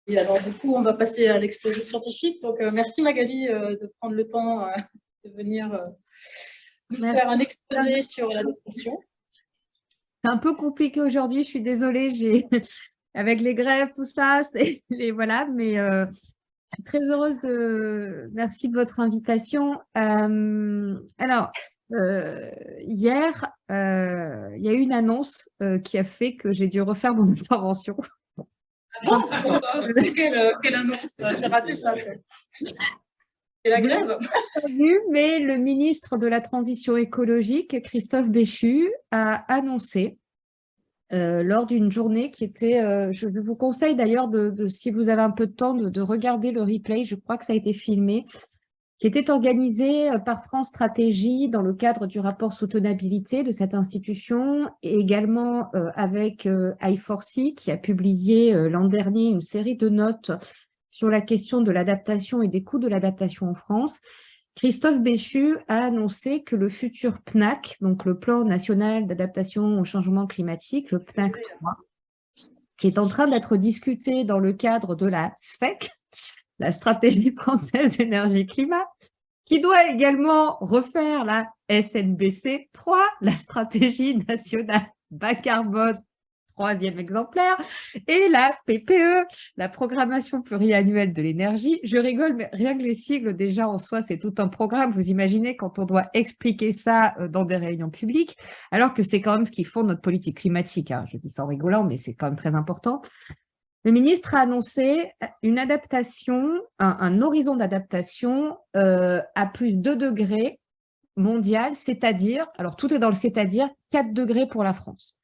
Et alors, du coup, on va passer à l'exposé scientifique. Donc, merci Magali de prendre le temps de venir nous faire un exposé sur l'adaptation. C'est un peu compliqué aujourd'hui, je suis désolée, avec les grèves, tout ça, voilà, mais je suis très heureuse merci de votre invitation. Alors, hier, il y a eu une annonce qui a fait que j'ai dû refaire mon intervention. Ah bon, quelle annonce? J'ai raté ça. C'est la grève? Mais le ministre de la Transition écologique, Christophe Béchu, a annoncé lors d'une journée qui était, je vous conseille d'ailleurs, si vous avez un peu de temps, de regarder le replay, je crois que ça a été filmé, qui était organisé par France Stratégie dans le cadre du rapport soutenabilité de cette institution, et également avec I4C, qui a publié l'an dernier une série de notes sur la question de l'adaptation et des coûts de l'adaptation en France. Christophe Béchu a annoncé que le futur PNAC, donc le Plan national d'adaptation au changement climatique, le PNAC 3, qui est en train d'être discuté dans le cadre de la SFEC, la stratégie française énergie-climat, qui doit également refaire la SNBC 3, la stratégie nationale bas carbone, troisième exemplaire, et la PPE, la programmation pluriannuelle de l'énergie. Je rigole, mais rien que les sigles, déjà en soi, c'est tout un programme. Vous imaginez quand on doit expliquer ça dans des réunions publiques, alors que c'est quand même ce qui fonde notre politique climatique, hein. Je dis ça en rigolant, mais c'est quand même très important. Le ministre a annoncé une adaptation, un horizon d'adaptation à plus 2 degrés mondial, c'est-à-dire, alors tout est dans le c'est-à-dire, 4 degrés pour la France.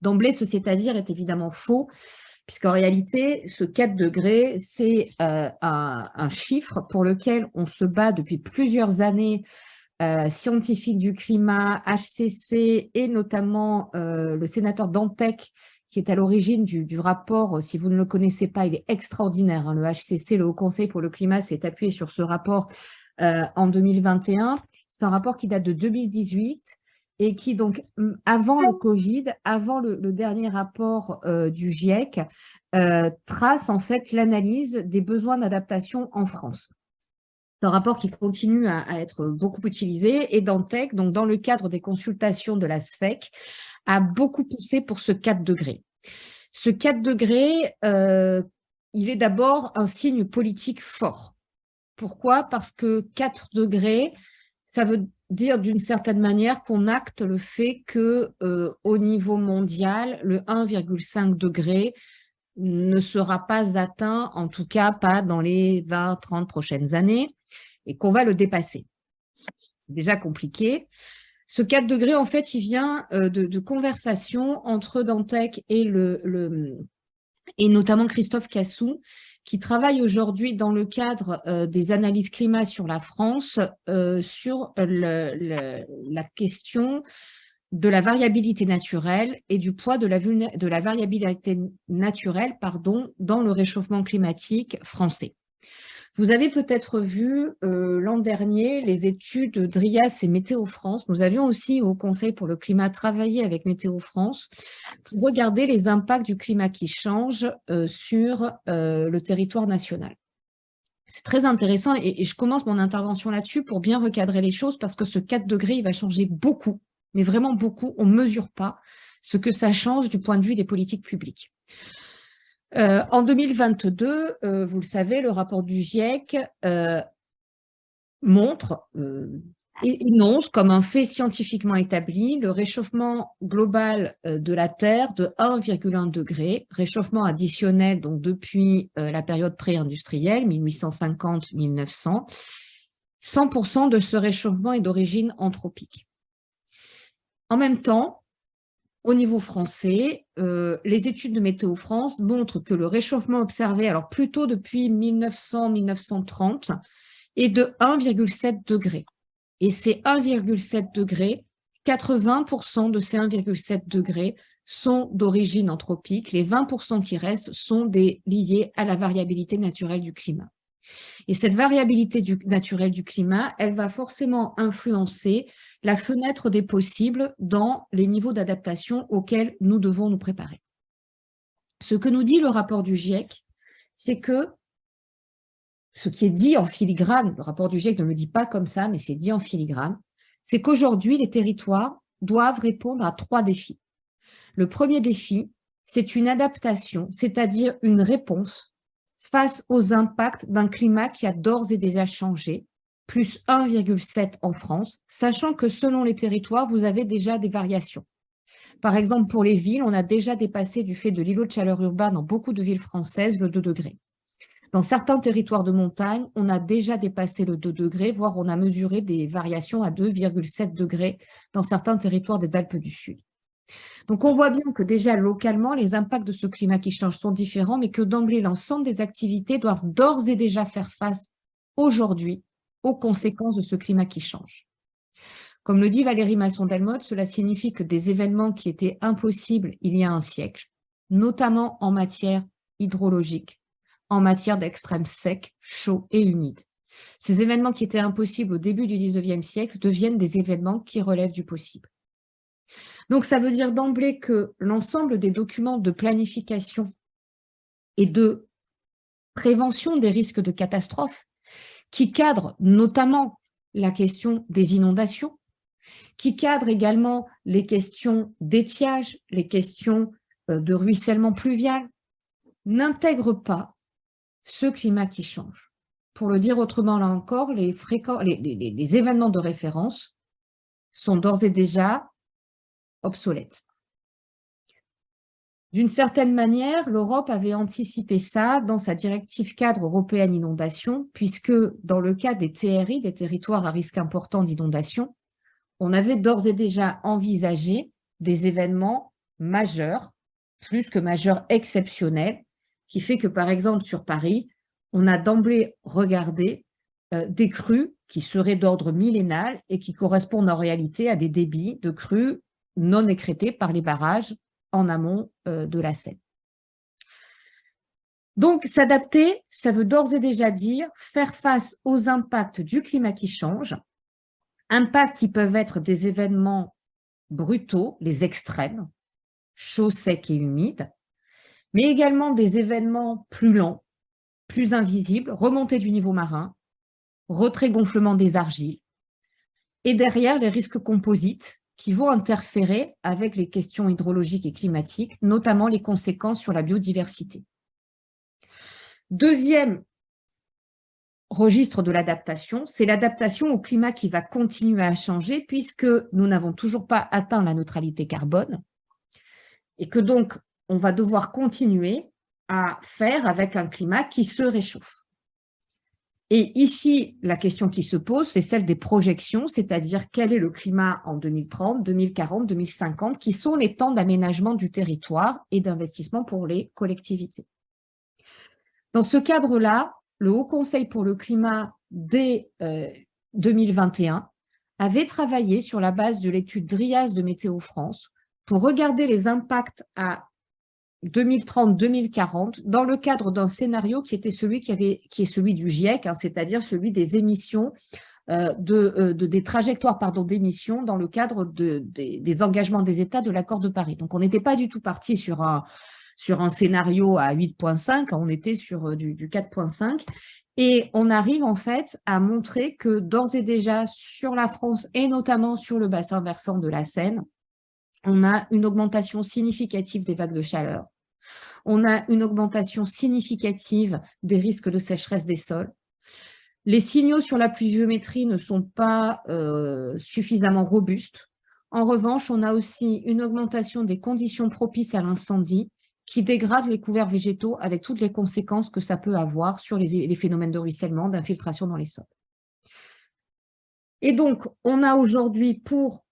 D'emblée, ce c'est-à-dire est évidemment faux, puisqu'en réalité, ce 4 degrés, c'est un chiffre pour lequel on se bat depuis plusieurs années, scientifiques du climat, HCC et notamment le sénateur Dantec, qui est à l'origine du rapport. Si vous ne le connaissez pas, il est extraordinaire, hein. Le HCC, le Haut Conseil pour le climat, s'est appuyé sur ce rapport en 2021. C'est un rapport qui date de 2018 et qui, donc, avant le Covid, avant le dernier rapport du GIEC, trace en fait l'analyse des besoins d'adaptation en France. C'est un rapport qui continue à être beaucoup utilisé, et Dantec, donc dans le cadre des consultations de la SFEC, a beaucoup poussé pour ce 4 degrés. Ce 4 degrés, il est d'abord un signe politique fort. Pourquoi? Parce que 4 degrés, ça veut dire d'une certaine manière qu'on acte le fait que au niveau mondial, le 1,5 degré ne sera pas atteint, en tout cas pas dans les 20-30 prochaines années, et qu'on va le dépasser. C'est déjà compliqué. Ce 4 degrés, en fait, il vient de conversations entre Dantec et notamment Christophe Cassou, qui travaille aujourd'hui dans le cadre des analyses climat sur la France, sur la question de la variabilité naturelle et du poids de la variabilité naturelle, dans le réchauffement climatique français. Vous avez peut-être vu l'an dernier les études d'Rias et Météo France. Nous avions aussi au Conseil pour le climat travaillé avec Météo France pour regarder les impacts du climat qui change sur le territoire national. C'est très intéressant et je commence mon intervention là-dessus pour bien recadrer les choses, parce que ce 4 degrés, il va changer beaucoup, mais vraiment beaucoup. On ne mesure pas ce que ça change du point de vue des politiques publiques. En 2022, vous le savez, le rapport du GIEC énonce comme un fait scientifiquement établi le réchauffement global de la Terre de 1,1 degré, réchauffement additionnel donc depuis la période pré-industrielle, 1850-1900. 100% de ce réchauffement est d'origine anthropique. En même temps, au niveau français, les études de Météo France montrent que le réchauffement observé, alors plutôt depuis 1900-1930, est de 1,7 degré. Et ces 1,7 degrés, 80% de ces 1,7 degrés sont d'origine anthropique. Les 20% qui restent sont liés à la variabilité naturelle du climat. Et cette variabilité naturelle du climat, elle va forcément influencer la fenêtre des possibles dans les niveaux d'adaptation auxquels nous devons nous préparer. Ce que nous dit le rapport du GIEC, c'est que ce qui est dit en filigrane, le rapport du GIEC ne le dit pas comme ça, mais c'est dit en filigrane, c'est qu'aujourd'hui, les territoires doivent répondre à 3 défis. Le premier défi, c'est une adaptation, c'est-à-dire une réponse face aux impacts d'un climat qui a d'ores et déjà changé, plus 1,7 en France, sachant que selon les territoires, vous avez déjà des variations. Par exemple, pour les villes, on a déjà dépassé du fait de l'îlot de chaleur urbain dans beaucoup de villes françaises le 2 degrés. Dans certains territoires de montagne, on a déjà dépassé le 2 degrés, voire on a mesuré des variations à 2,7 degrés dans certains territoires des Alpes du Sud. Donc, on voit bien que déjà localement, les impacts de ce climat qui change sont différents, mais que d'emblée, l'ensemble des activités doivent d'ores et déjà faire face aujourd'hui aux conséquences de ce climat qui change. Comme le dit Valérie Masson-Delmotte, cela signifie que des événements qui étaient impossibles il y a un siècle, notamment en matière hydrologique, en matière d'extrêmes secs, chauds et humides. Ces événements qui étaient impossibles au début du 19e siècle deviennent des événements qui relèvent du possible. Donc, ça veut dire d'emblée que l'ensemble des documents de planification et de prévention des risques de catastrophes, qui cadrent notamment la question des inondations, qui cadrent également les questions d'étiage, les questions de ruissellement pluvial, n'intègrent pas ce climat qui change. Pour le dire autrement, là encore, les événements de référence sont d'ores et déjà obsolètes. D'une certaine manière, l'Europe avait anticipé ça dans sa directive cadre européenne inondation, puisque dans le cas des TRI, des territoires à risque important d'inondation, on avait d'ores et déjà envisagé des événements majeurs, plus que majeurs exceptionnels, qui fait que, par exemple, sur Paris, on a d'emblée regardé des crues qui seraient d'ordre millénal et qui correspondent en réalité à des débits de crues non écrêtés par les barrages en amont de la Seine. Donc, s'adapter, ça veut d'ores et déjà dire faire face aux impacts du climat qui change, impacts qui peuvent être des événements brutaux, les extrêmes, chauds, secs et humides, mais également des événements plus lents, plus invisibles, remontée du niveau marin, retrait-gonflement des argiles, et derrière les risques composites qui vont interférer avec les questions hydrologiques et climatiques, notamment les conséquences sur la biodiversité. Deuxième registre de l'adaptation, c'est l'adaptation au climat qui va continuer à changer puisque nous n'avons toujours pas atteint la neutralité carbone et que donc on va devoir continuer à faire avec un climat qui se réchauffe. Et ici, la question qui se pose, c'est celle des projections, c'est-à-dire quel est le climat en 2030, 2040, 2050, qui sont les temps d'aménagement du territoire et d'investissement pour les collectivités. Dans ce cadre-là, le Haut Conseil pour le climat, dès 2021, avait travaillé sur la base de l'étude DRIAS de Météo France pour regarder les impacts à 2030-2040 dans le cadre d'un scénario qui était celui qui est celui du GIEC, hein, c'est-à-dire celui des émissions, des trajectoires d'émissions dans le cadre des engagements des États de l'accord de Paris. Donc, on n'était pas du tout parti sur un scénario à 8,5, on était sur du 4,5. Et on arrive en fait à montrer que d'ores et déjà sur la France et notamment sur le bassin versant de la Seine, on a une augmentation significative des vagues de chaleur. On a une augmentation significative des risques de sécheresse des sols. Les signaux sur la pluviométrie ne sont pas suffisamment robustes. En revanche, on a aussi une augmentation des conditions propices à l'incendie qui dégradent les couverts végétaux avec toutes les conséquences que ça peut avoir sur les phénomènes de ruissellement, d'infiltration dans les sols. Et donc, on a aujourd'hui pour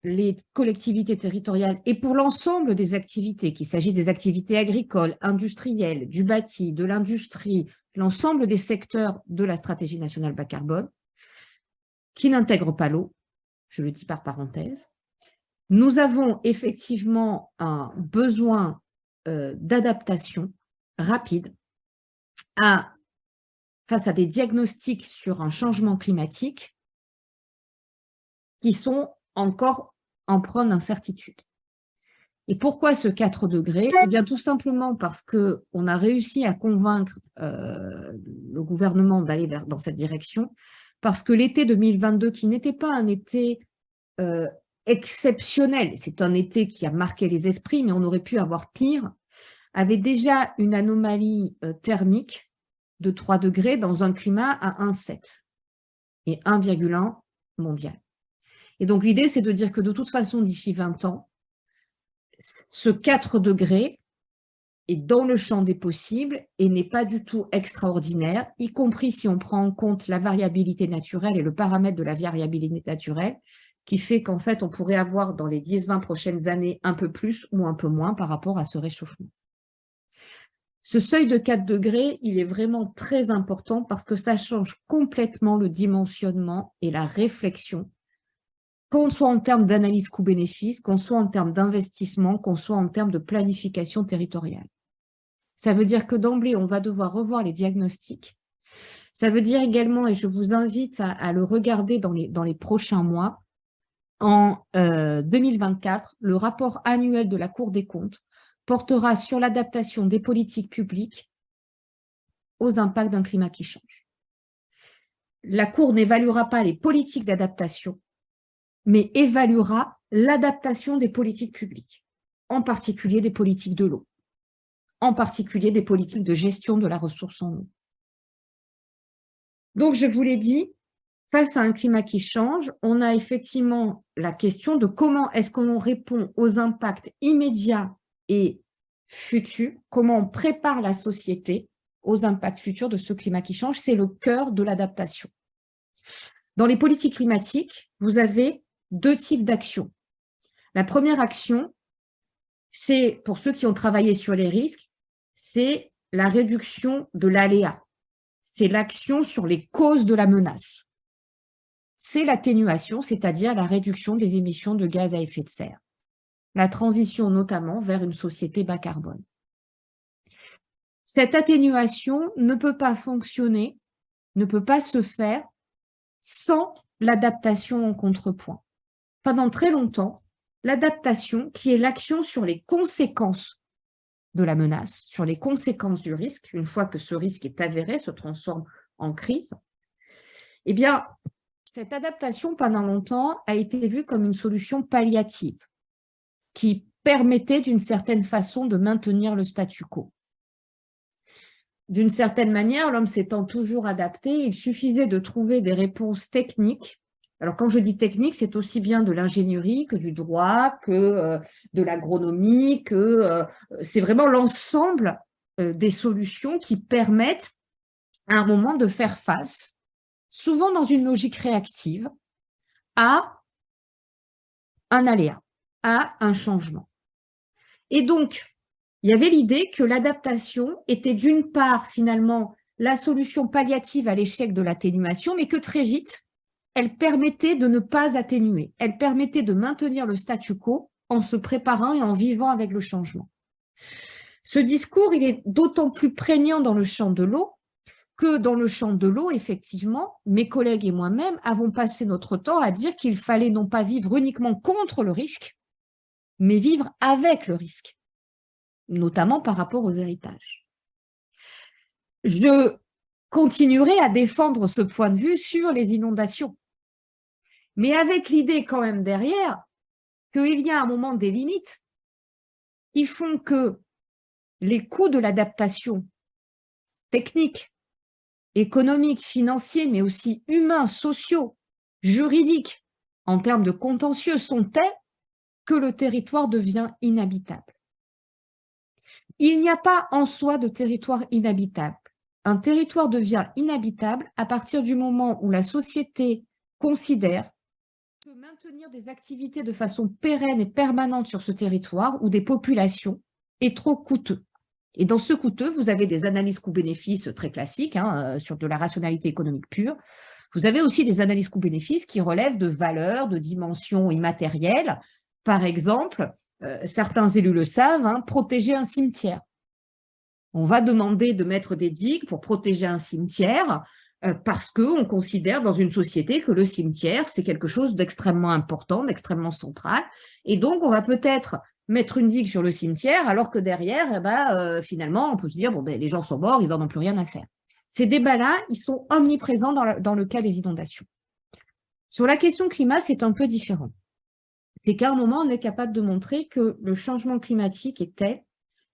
les collectivités territoriales et pour l'ensemble des activités, qu'il s'agisse des activités agricoles, industrielles, du bâti, de l'industrie, l'ensemble des secteurs de la stratégie nationale bas carbone, qui n'intègrent pas l'eau, je le dis par parenthèse. Nous avons effectivement un besoin d'adaptation rapide face à des diagnostics sur un changement climatique qui sont encore empreints d'incertitude. Et pourquoi ce 4 degrés? Eh bien, tout simplement parce qu'on a réussi à convaincre le gouvernement d'aller dans cette direction, parce que l'été 2022, qui n'était pas un été exceptionnel, c'est un été qui a marqué les esprits, mais on aurait pu avoir pire, avait déjà une anomalie thermique de 3 degrés dans un climat à 1,7 et 1,1 mondial. Et donc, l'idée, c'est de dire que de toute façon, d'ici 20 ans, ce 4 degrés est dans le champ des possibles et n'est pas du tout extraordinaire, y compris si on prend en compte la variabilité naturelle et le paramètre de la variabilité naturelle, qui fait qu'en fait, on pourrait avoir dans les 10-20 prochaines années un peu plus ou un peu moins par rapport à ce réchauffement. Ce seuil de 4 degrés, il est vraiment très important parce que ça change complètement le dimensionnement et la réflexion, qu'on soit en termes d'analyse coût-bénéfice, qu'on soit en termes d'investissement, qu'on soit en termes de planification territoriale. Ça veut dire que d'emblée, on va devoir revoir les diagnostics. Ça veut dire également, et je vous invite à le regarder dans les prochains mois, en 2024, le rapport annuel de la Cour des comptes portera sur l'adaptation des politiques publiques aux impacts d'un climat qui change. La Cour n'évaluera pas les politiques d'adaptation, mais évaluera l'adaptation des politiques publiques, en particulier des politiques de l'eau, en particulier des politiques de gestion de la ressource en eau. Donc, je vous l'ai dit, face à un climat qui change, on a effectivement la question de comment est-ce qu'on répond aux impacts immédiats et futurs, comment on prépare la société aux impacts futurs de ce climat qui change. C'est le cœur de l'adaptation. Dans les politiques climatiques, vous avez 2 types d'actions. La première action, c'est, pour ceux qui ont travaillé sur les risques, c'est la réduction de l'aléa. C'est l'action sur les causes de la menace. C'est l'atténuation, c'est-à-dire la réduction des émissions de gaz à effet de serre. La transition notamment vers une société bas carbone. Cette atténuation ne peut pas fonctionner, ne peut pas se faire sans l'adaptation en contrepoint. Pendant très longtemps, l'adaptation, qui est l'action sur les conséquences de la menace, sur les conséquences du risque, une fois que ce risque est avéré, se transforme en crise, eh bien, cette adaptation, pendant longtemps, a été vue comme une solution palliative qui permettait d'une certaine façon de maintenir le statu quo. D'une certaine manière, l'homme s'étant toujours adapté, il suffisait de trouver des réponses techniques. Alors, quand je dis technique, c'est aussi bien de l'ingénierie que du droit, que de l'agronomie, que c'est vraiment l'ensemble des solutions qui permettent à un moment de faire face, souvent dans une logique réactive, à un aléa, à un changement. Et donc, il y avait l'idée que l'adaptation était d'une part, finalement, la solution palliative à l'échec de l'atténuation, mais que très vite, elle permettait de ne pas atténuer. Elle permettait de maintenir le statu quo en se préparant et en vivant avec le changement. Ce discours, il est d'autant plus prégnant dans le champ de l'eau que dans le champ de l'eau, effectivement, mes collègues et moi-même avons passé notre temps à dire qu'il fallait non pas vivre uniquement contre le risque, mais vivre avec le risque, notamment par rapport aux héritages. Je continuerai à défendre ce point de vue sur les inondations, mais avec l'idée quand même derrière qu'il y a à un moment des limites qui font que les coûts de l'adaptation technique, économiques, financiers, mais aussi humains, sociaux, juridiques, en termes de contentieux, sont tels que le territoire devient inhabitable. Il n'y a pas en soi de territoire inhabitable. Un territoire devient inhabitable à partir du moment où la société considère que maintenir des activités de façon pérenne et permanente sur ce territoire ou des populations est trop coûteux. Et dans ce coûteux, vous avez des analyses coût-bénéfice très classiques, sur de la rationalité économique pure. Vous avez aussi des analyses coût-bénéfice qui relèvent de valeurs, de dimensions immatérielles. Par exemple, certains élus le savent, protéger un cimetière. On va demander de mettre des digues pour protéger un cimetière parce qu'on considère dans une société que le cimetière, c'est quelque chose d'extrêmement important, d'extrêmement central. Et donc, on va peut-être mettre une digue sur le cimetière, alors que derrière, eh ben, finalement, on peut se dire, bon, ben, les gens sont morts, ils n'en ont plus rien à faire. Ces débats-là, ils sont omniprésents dans le cas des inondations. Sur la question climat, c'est un peu différent. C'est qu'à un moment, on est capable de montrer que le changement climatique est tel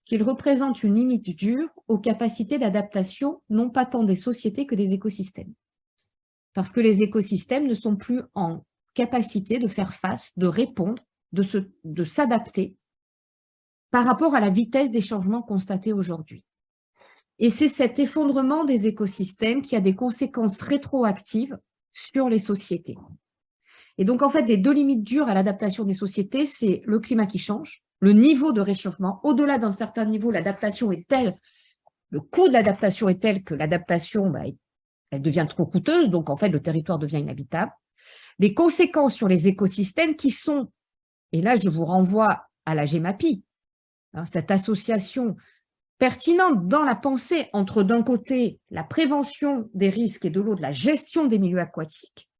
qu'il représente une limite dure aux capacités d'adaptation, non pas tant des sociétés que des écosystèmes. Parce que les écosystèmes ne sont plus en capacité de faire face, de répondre, de s'adapter par rapport à la vitesse des changements constatés aujourd'hui. Et c'est cet effondrement des écosystèmes qui a des conséquences rétroactives sur les sociétés. Et donc, en fait, les deux limites dures à l'adaptation des sociétés, c'est le climat qui change, le niveau de réchauffement. Au-delà d'un certain niveau, l'adaptation est telle, le coût de l'adaptation est tel que l'adaptation, elle devient trop coûteuse, donc en fait, le territoire devient inhabitable. Les conséquences sur les écosystèmes qui sont, et là, je vous renvoie à la GEMAPI, cette association pertinente dans la pensée entre, d'un côté, la prévention des risques et de l'autre, la gestion des milieux aquatiques.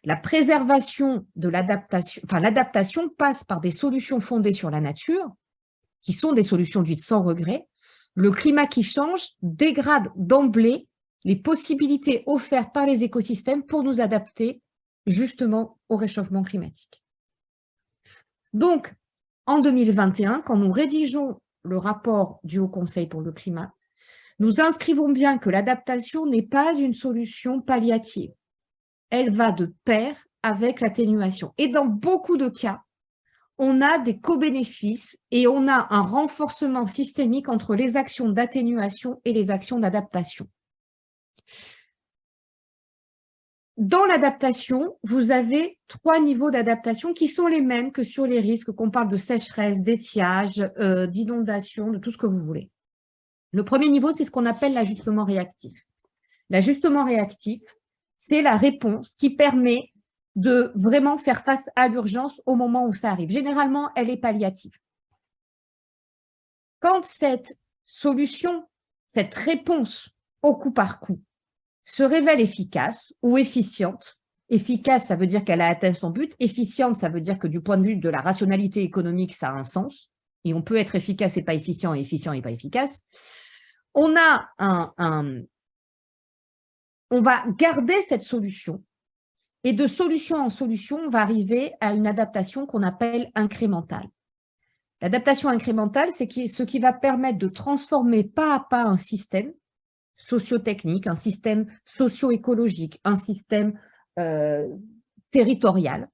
La préservation de l'adaptation, l'adaptation passe par des solutions fondées sur la nature, qui sont des solutions dites sans regret. Le climat qui change dégrade d'emblée les possibilités offertes par les écosystèmes pour nous adapter justement au réchauffement climatique. Donc, en 2021, quand nous rédigeons le rapport du Haut Conseil pour le climat, nous inscrivons bien que l'adaptation n'est pas une solution palliative. Elle va de pair avec l'atténuation. Et dans beaucoup de cas, on a des co-bénéfices et on a un renforcement systémique entre les actions d'atténuation et les actions d'adaptation. Dans l'adaptation, vous avez 3 niveaux d'adaptation qui sont les mêmes que sur les risques, qu'on parle de sécheresse, d'étiage, d'inondation, de tout ce que vous voulez. Le premier niveau, c'est ce qu'on appelle l'ajustement réactif. L'ajustement réactif, c'est la réponse qui permet de vraiment faire face à l'urgence au moment où ça arrive. Généralement, elle est palliative. Quand cette solution, cette réponse au coup par coup se révèle efficace ou efficiente, efficace, ça veut dire qu'elle a atteint son but, efficiente, ça veut dire que du point de vue de la rationalité économique, ça a un sens, et on peut être efficace et pas efficient et pas efficace, on va garder cette solution, et de solution en solution, on va arriver à une adaptation qu'on appelle incrémentale. L'adaptation incrémentale, c'est ce qui va permettre de transformer pas à pas un système socio-technique, un système socio-écologique, un système territorial,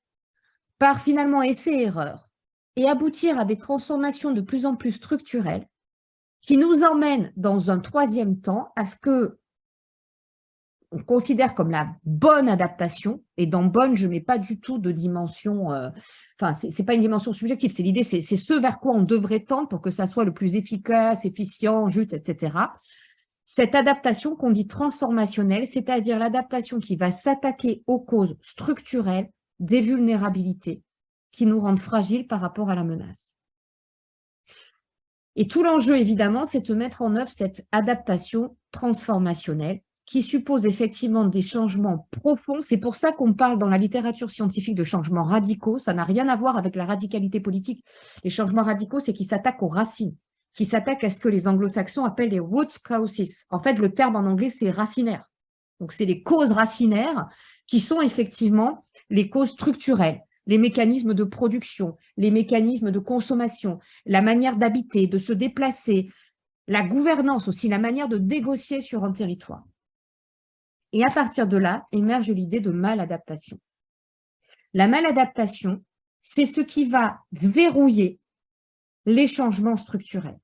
par finalement essai-erreur, et aboutir à des transformations de plus en plus structurelles qui nous emmènent dans un troisième temps à ce que on considère comme la bonne adaptation, et dans bonne, je ne mets pas du tout de dimension, c'est pas une dimension subjective, c'est l'idée, c'est ce vers quoi on devrait tendre pour que ça soit le plus efficace, efficient, juste, etc. Cette adaptation qu'on dit transformationnelle, c'est-à-dire l'adaptation qui va s'attaquer aux causes structurelles des vulnérabilités qui nous rendent fragiles par rapport à la menace. Et tout l'enjeu, évidemment, c'est de mettre en œuvre cette adaptation transformationnelle qui suppose effectivement des changements profonds. C'est pour ça qu'on parle dans la littérature scientifique de changements radicaux. Ça n'a rien à voir avec la radicalité politique. Les changements radicaux, c'est qu'ils s'attaquent aux racines, qui s'attaquent à ce que les anglo-saxons appellent les root causes. En fait, le terme en anglais, c'est racinaire. Donc, c'est les causes racinaires qui sont effectivement les causes structurelles, les mécanismes de production, les mécanismes de consommation, la manière d'habiter, de se déplacer, la gouvernance aussi, la manière de négocier sur un territoire. Et à partir de là, émerge l'idée de maladaptation. La maladaptation, c'est ce qui va verrouiller les changements structurels.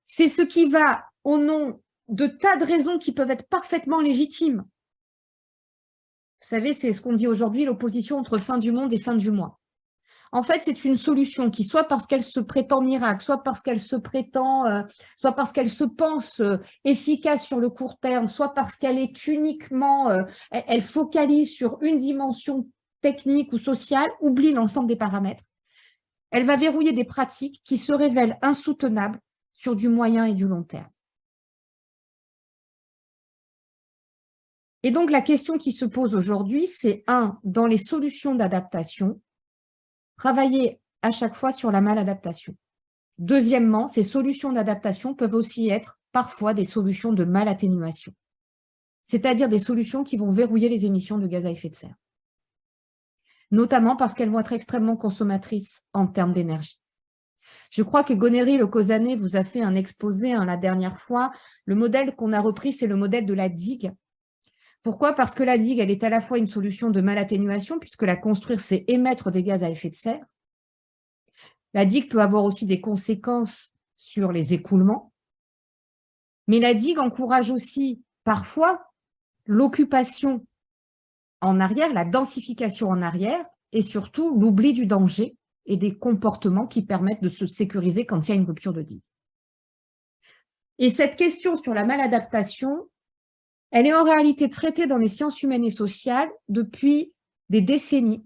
C'est ce qui va, au nom de tas de raisons qui peuvent être parfaitement légitimes. Vous savez, c'est ce qu'on dit aujourd'hui, l'opposition entre fin du monde et fin du mois. En fait, c'est une solution qui, soit parce qu'elle se prétend miracle, soit parce qu'elle se prétend, soit parce qu'elle se pense efficace sur le court terme, soit parce qu'elle est uniquement, elle focalise sur une dimension technique ou sociale, oublie l'ensemble des paramètres. Elle va verrouiller des pratiques qui se révèlent insoutenables sur du moyen et du long terme. Et donc, la question qui se pose aujourd'hui, c'est dans les solutions d'adaptation, travailler à chaque fois sur la maladaptation. Deuxièmement, ces solutions d'adaptation peuvent aussi être parfois des solutions de malatténuation, c'est-à-dire des solutions qui vont verrouiller les émissions de gaz à effet de serre, notamment parce qu'elles vont être extrêmement consommatrices en termes d'énergie. Je crois que Gonéry Le Causanet vous a fait un exposé la dernière fois. Le modèle qu'on a repris, c'est le modèle de la digue. Pourquoi? Parce que la digue, elle est à la fois une solution de malatténuation, puisque la construire, c'est émettre des gaz à effet de serre. La digue peut avoir aussi des conséquences sur les écoulements, mais la digue encourage aussi parfois l'occupation en arrière, la densification en arrière, et surtout l'oubli du danger et des comportements qui permettent de se sécuriser quand il y a une rupture de digue. Et cette question sur la maladaptation, elle est en réalité traitée dans les sciences humaines et sociales depuis des décennies,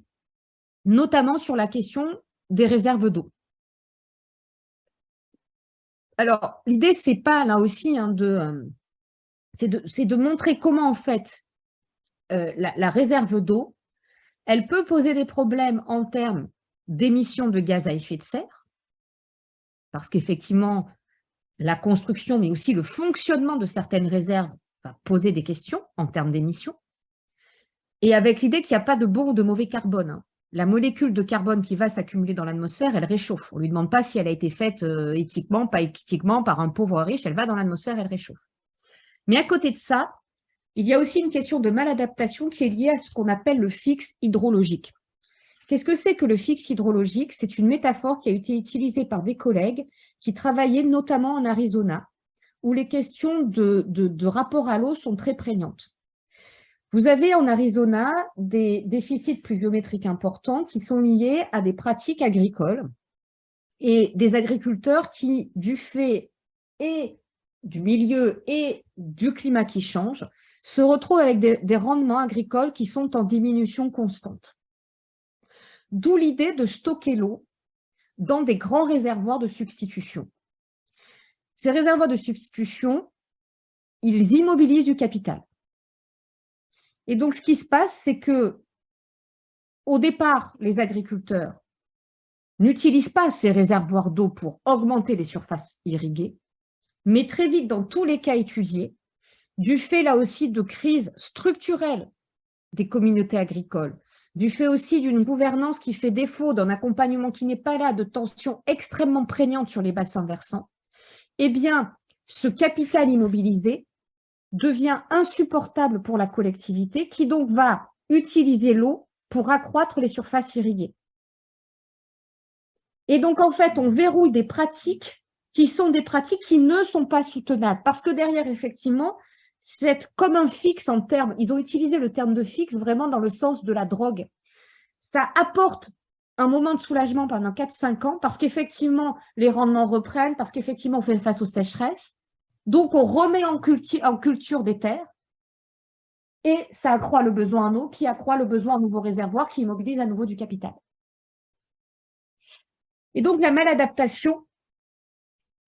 notamment sur la question des réserves d'eau. Alors, l'idée, c'est pas là aussi c'est de montrer comment en fait la réserve d'eau, elle peut poser des problèmes en termes d'émissions de gaz à effet de serre, parce qu'effectivement, la construction, mais aussi le fonctionnement de certaines réserves va poser des questions en termes d'émissions, et avec l'idée qu'il n'y a pas de bon ou de mauvais carbone. La molécule de carbone qui va s'accumuler dans l'atmosphère, elle réchauffe. On ne lui demande pas si elle a été faite éthiquement, pas éthiquement, par un pauvre riche, elle va dans l'atmosphère, elle réchauffe. Mais à côté de ça, il y a aussi une question de maladaptation qui est liée à ce qu'on appelle le fixe hydrologique. Qu'est-ce que c'est que le fixe hydrologique? C'est une métaphore qui a été utilisée par des collègues qui travaillaient notamment en Arizona, où les questions de rapport à l'eau sont très prégnantes. Vous avez en Arizona des déficits pluviométriques importants qui sont liés à des pratiques agricoles et des agriculteurs qui, du fait et du milieu et du climat qui change, se retrouvent avec des rendements agricoles qui sont en diminution constante. D'où l'idée de stocker l'eau dans des grands réservoirs de substitution. Ces réservoirs de substitution, ils immobilisent du capital. Et donc, ce qui se passe, c'est que, au départ, les agriculteurs n'utilisent pas ces réservoirs d'eau pour augmenter les surfaces irriguées, mais très vite, dans tous les cas étudiés, du fait là aussi de crises structurelles des communautés agricoles, du fait aussi d'une gouvernance qui fait défaut, d'un accompagnement qui n'est pas là, de tensions extrêmement prégnantes sur les bassins versants, eh bien, ce capital immobilisé devient insupportable pour la collectivité qui donc va utiliser l'eau pour accroître les surfaces irriguées. Et donc, en fait, on verrouille des pratiques qui sont des pratiques qui ne sont pas soutenables parce que derrière, effectivement, c'est comme un fixe en termes, ils ont utilisé le terme de fixe vraiment dans le sens de la drogue. Ça apporte un moment de soulagement pendant 4-5 ans parce qu'effectivement, les rendements reprennent, parce qu'effectivement, on fait face aux sécheresses. Donc, on remet en culture des terres et ça accroît le besoin en eau, qui accroît le besoin en nouveaux réservoirs, qui immobilise à nouveau du capital. Et donc, la maladaptation,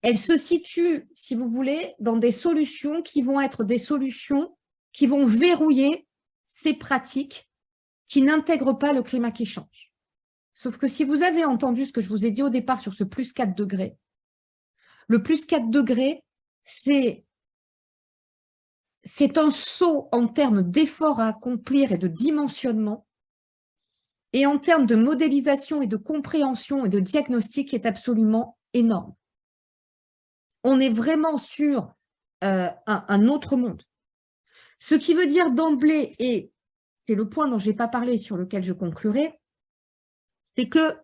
elle se situe, si vous voulez, dans des solutions qui vont être des solutions qui vont verrouiller ces pratiques qui n'intègrent pas le climat qui change. Sauf que si vous avez entendu ce que je vous ai dit au départ sur ce plus 4 degrés, le plus 4 degrés, c'est un saut en termes d'efforts à accomplir et de dimensionnement, et en termes de modélisation et de compréhension et de diagnostic qui est absolument énorme. On est vraiment sur un autre monde. Ce qui veut dire d'emblée, et c'est le point dont je n'ai pas parlé, sur lequel je conclurai, c'est que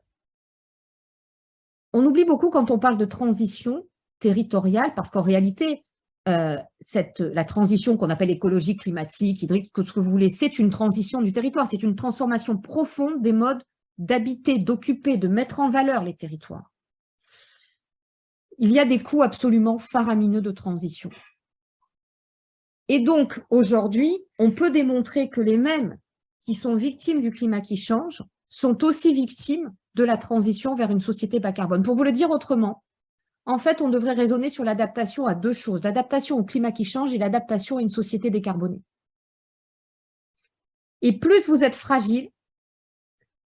on oublie beaucoup quand on parle de transition territoriale, parce qu'en réalité, la transition qu'on appelle écologique, climatique, hydrique, que ce que vous voulez, c'est une transition du territoire, c'est une transformation profonde des modes d'habiter, d'occuper, de mettre en valeur les territoires. Il y a des coûts absolument faramineux de transition. Et donc, aujourd'hui, on peut démontrer que les mêmes qui sont victimes du climat qui change sont aussi victimes de la transition vers une société bas carbone. Pour vous le dire autrement, en fait, on devrait raisonner sur l'adaptation à deux choses, l'adaptation au climat qui change et l'adaptation à une société décarbonée. Et plus vous êtes fragile,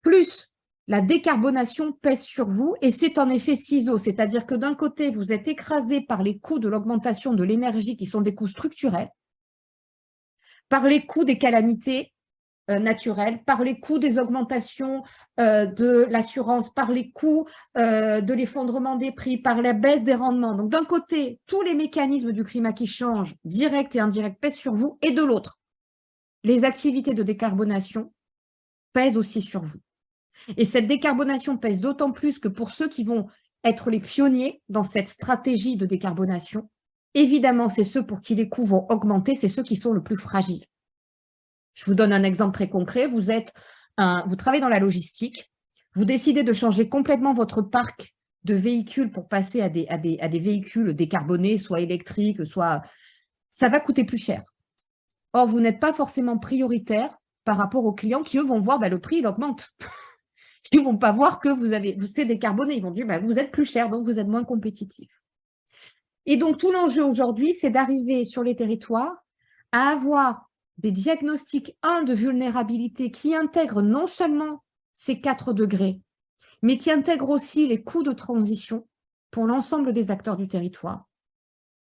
plus la décarbonation pèse sur vous et c'est en effet ciseau, c'est-à-dire que d'un côté, vous êtes écrasé par les coûts de l'augmentation de l'énergie qui sont des coûts structurels, par les coûts des calamités naturelles, par les coûts des augmentations de l'assurance, par les coûts de l'effondrement des prix, par la baisse des rendements. Donc d'un côté, tous les mécanismes du climat qui changent, directs et indirects, pèsent sur vous, et de l'autre, les activités de décarbonation pèsent aussi sur vous. Et cette décarbonation pèse d'autant plus que pour ceux qui vont être les pionniers dans cette stratégie de décarbonation, évidemment, c'est ceux pour qui les coûts vont augmenter, c'est ceux qui sont le plus fragiles. Je vous donne un exemple très concret. Vous travaillez dans la logistique, vous décidez de changer complètement votre parc de véhicules pour passer à des véhicules décarbonés, soit électriques, soit… Ça va coûter plus cher. Or, vous n'êtes pas forcément prioritaire par rapport aux clients qui, eux, vont voir le prix, il augmente. Ils ne vont pas voir que c'est décarboné. Ils vont dire vous êtes plus cher, donc vous êtes moins compétitif. Et donc, tout l'enjeu aujourd'hui, c'est d'arriver sur les territoires à avoir des diagnostics, de vulnérabilité qui intègrent non seulement ces 4 degrés, mais qui intègrent aussi les coûts de transition pour l'ensemble des acteurs du territoire,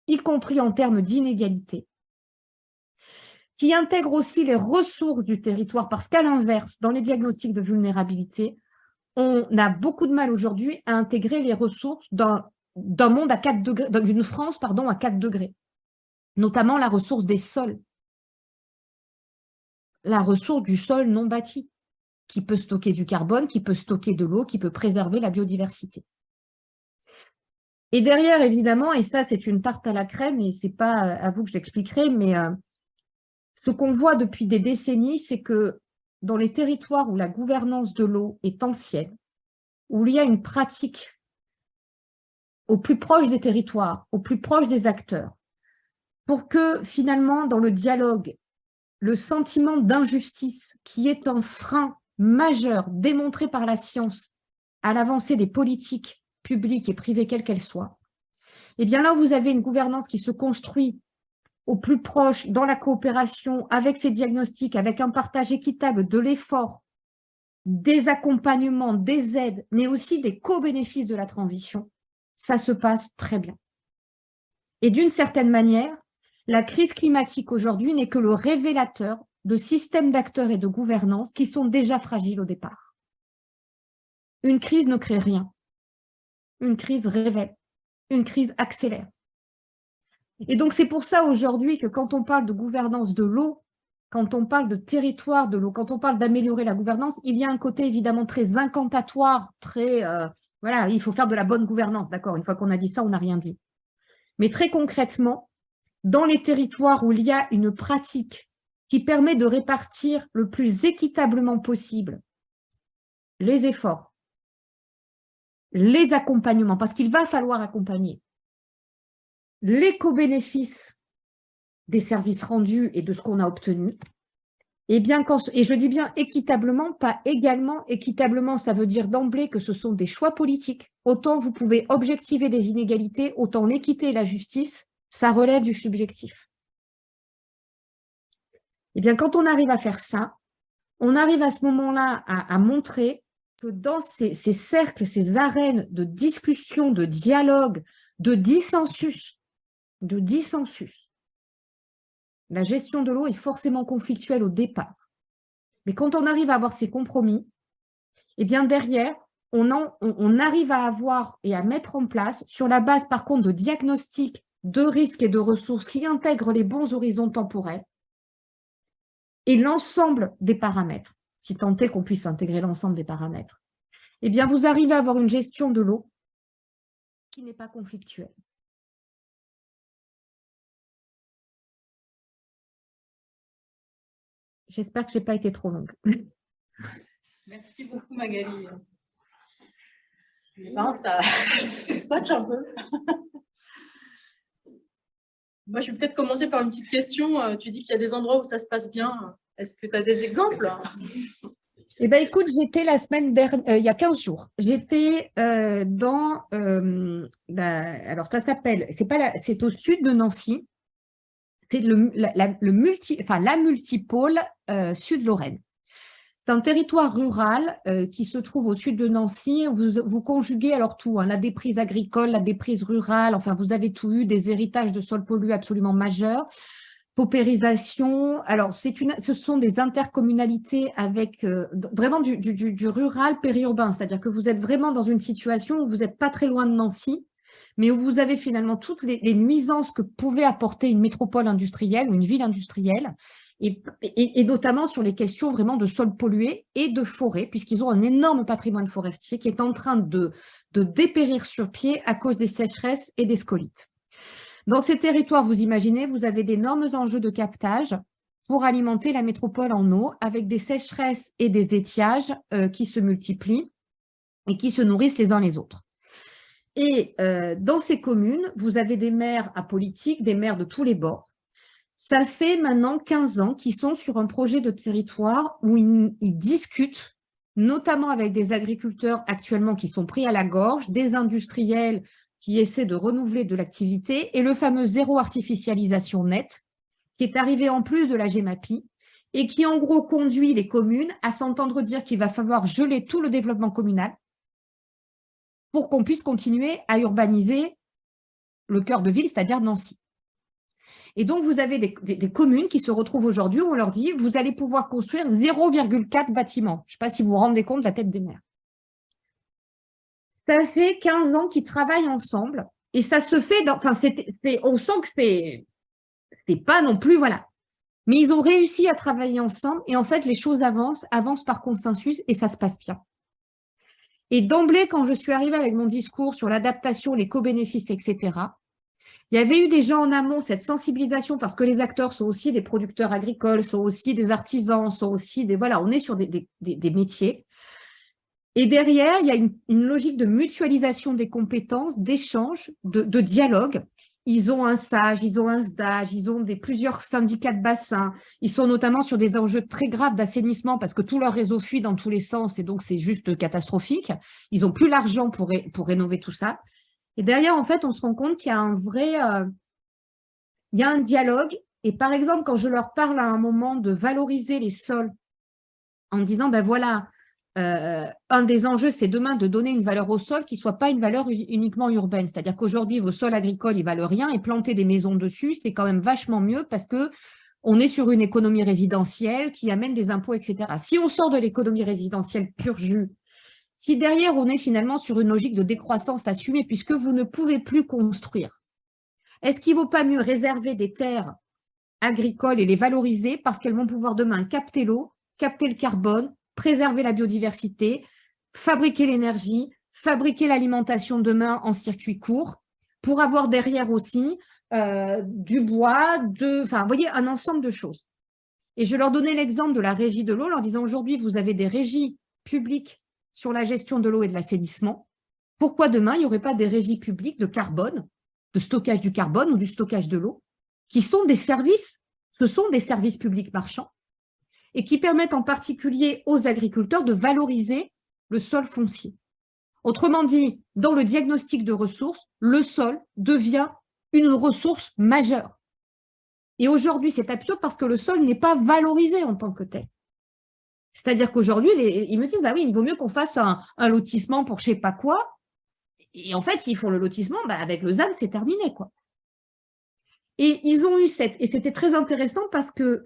y compris en termes d'inégalité, qui intègrent aussi les ressources du territoire, parce qu'à l'inverse, dans les diagnostics de vulnérabilité, on a beaucoup de mal aujourd'hui à intégrer les ressources d'un monde à 4 degrés, d'une France à 4 degrés, notamment la ressource des sols, la ressource du sol non bâti, qui peut stocker du carbone, qui peut stocker de l'eau, qui peut préserver la biodiversité. Et derrière, évidemment, et ça c'est une tarte à la crème, et ce n'est pas à vous que j'expliquerai, mais ce qu'on voit depuis des décennies, c'est que dans les territoires où la gouvernance de l'eau est ancienne, où il y a une pratique au plus proche des territoires, au plus proche des acteurs, pour que finalement, dans le dialogue, le sentiment d'injustice, qui est un frein majeur démontré par la science à l'avancée des politiques publiques et privées, quelles qu'elles soient, eh bien là, vous avez une gouvernance qui se construit au plus proche, dans la coopération, avec ces diagnostics, avec un partage équitable de l'effort, des accompagnements, des aides, mais aussi des co-bénéfices de la transition, ça se passe très bien. Et d'une certaine manière, la crise climatique aujourd'hui n'est que le révélateur de systèmes d'acteurs et de gouvernance qui sont déjà fragiles au départ. Une crise ne crée rien. Une crise révèle. Une crise accélère. Et donc, c'est pour ça aujourd'hui que quand on parle de gouvernance de l'eau, quand on parle de territoire de l'eau, quand on parle d'améliorer la gouvernance, il y a un côté évidemment très incantatoire, très… voilà, il faut faire de la bonne gouvernance, d'accord, une fois qu'on a dit ça, on n'a rien dit. Mais très concrètement, dans les territoires où il y a une pratique qui permet de répartir le plus équitablement possible les efforts, les accompagnements, parce qu'il va falloir accompagner, les co-bénéfices des services rendus et de ce qu'on a obtenu, et je dis bien équitablement, pas également. Équitablement, ça veut dire d'emblée que ce sont des choix politiques. Autant vous pouvez objectiver des inégalités, autant l'équité et la justice, ça relève du subjectif. Et bien, quand on arrive à faire ça, on arrive à ce moment-là à montrer que dans ces cercles, ces arènes de discussion, de dialogue, de dissensus, la gestion de l'eau est forcément conflictuelle au départ. Mais quand on arrive à avoir ces compromis, eh bien derrière, on arrive à avoir et à mettre en place, sur la base par contre de diagnostics, de risques et de ressources qui intègrent les bons horizons temporels et l'ensemble des paramètres, si tant est qu'on puisse intégrer l'ensemble des paramètres, eh bien vous arrivez à avoir une gestion de l'eau qui n'est pas conflictuelle. J'espère que je n'ai pas été trop longue. Merci beaucoup, Magali. Non, ça scotche un peu. Moi, je vais peut-être commencer par une petite question. Tu dis qu'il y a des endroits où ça se passe bien. Est-ce que tu as des exemples? Eh bien, écoute, j'étais la semaine dernière, il y a 15 jours, j'étais dans, alors ça s'appelle, c'est au sud de Nancy, c'est la multipôle Sud-Lorraine. C'est un territoire rural qui se trouve au sud de Nancy. Vous conjuguez alors tout, hein, la déprise agricole, la déprise rurale, enfin vous avez tout eu, des héritages de sols pollués absolument majeurs, paupérisation. Alors ce sont des intercommunalités avec vraiment du rural périurbain, c'est-à-dire que vous êtes vraiment dans une situation où vous n'êtes pas très loin de Nancy, mais où vous avez finalement toutes les nuisances que pouvait apporter une métropole industrielle ou une ville industrielle, et notamment sur les questions vraiment de sols pollués et de forêts, puisqu'ils ont un énorme patrimoine forestier qui est en train de dépérir sur pied à cause des sécheresses et des scolites. Dans ces territoires, vous imaginez, vous avez d'énormes enjeux de captage pour alimenter la métropole en eau, avec des sécheresses et des étiages qui se multiplient et qui se nourrissent les uns les autres. Et dans ces communes, vous avez des maires apolitiques, des maires de tous les bords. Ça fait maintenant 15 ans qu'ils sont sur un projet de territoire où ils discutent, notamment avec des agriculteurs actuellement qui sont pris à la gorge, des industriels qui essaient de renouveler de l'activité, et le fameux zéro artificialisation nette, qui est arrivé en plus de la GEMAPI, et qui en gros conduit les communes à s'entendre dire qu'il va falloir geler tout le développement communal pour qu'on puisse continuer à urbaniser le cœur de ville, c'est-à-dire Nancy. Et donc, vous avez des communes qui se retrouvent aujourd'hui où on leur dit « vous allez pouvoir construire 0,4 bâtiments ». Je ne sais pas si vous vous rendez compte de la tête des maires. Ça fait 15 ans qu'ils travaillent ensemble et ça se fait, on sent que c'est pas non plus, voilà. Mais ils ont réussi à travailler ensemble et en fait, les choses avancent par consensus et ça se passe bien. Et d'emblée, quand je suis arrivée avec mon discours sur l'adaptation, les co-bénéfices, etc., il y avait eu déjà en amont cette sensibilisation parce que les acteurs sont aussi des producteurs agricoles, sont aussi des artisans, sont aussi des… Voilà, on est sur des métiers. Et derrière, il y a une logique de mutualisation des compétences, d'échange, de dialogue. Ils ont un SAGE, ils ont un SDAGE, ils ont plusieurs syndicats de bassin. Ils sont notamment sur des enjeux très graves d'assainissement parce que tout leur réseau fuit dans tous les sens et donc c'est juste catastrophique. Ils n'ont plus l'argent pour rénover tout ça. Et derrière, en fait, on se rend compte qu'il y a un vrai… il y a un dialogue. Et par exemple, quand je leur parle à un moment de valoriser les sols en disant, ben voilà, un des enjeux, c'est demain de donner une valeur au sol qui ne soit pas une valeur uniquement urbaine. C'est-à-dire qu'aujourd'hui, vos sols agricoles, ils valent rien et planter des maisons dessus, c'est quand même vachement mieux parce qu'on est sur une économie résidentielle qui amène des impôts, etc. Si on sort de l'économie résidentielle pur jus, si derrière, on est finalement sur une logique de décroissance assumée puisque vous ne pouvez plus construire, est-ce qu'il ne vaut pas mieux réserver des terres agricoles et les valoriser parce qu'elles vont pouvoir demain capter l'eau, capter le carbone, préserver la biodiversité, fabriquer l'énergie, fabriquer l'alimentation demain en circuit court pour avoir derrière aussi du bois, enfin, vous voyez, un ensemble de choses. Et je leur donnais l'exemple de la régie de l'eau en leur disant aujourd'hui, vous avez des régies publiques sur la gestion de l'eau et de l'assainissement. Pourquoi demain, il n'y aurait pas des régies publiques de carbone, de stockage du carbone ou du stockage de l'eau, qui sont des services, ce sont des services publics marchands, et qui permettent en particulier aux agriculteurs de valoriser le sol foncier. Autrement dit, dans le diagnostic de ressources, le sol devient une ressource majeure. Et aujourd'hui, c'est absurde parce que le sol n'est pas valorisé en tant que tel. C'est-à-dire qu'aujourd'hui, ils me disent, bah oui, il vaut mieux qu'on fasse un lotissement pour je ne sais pas quoi. Et en fait, s'ils font le lotissement, bah avec le ZAN, c'est terminé, quoi. Et ils ont eu et c'était très intéressant parce que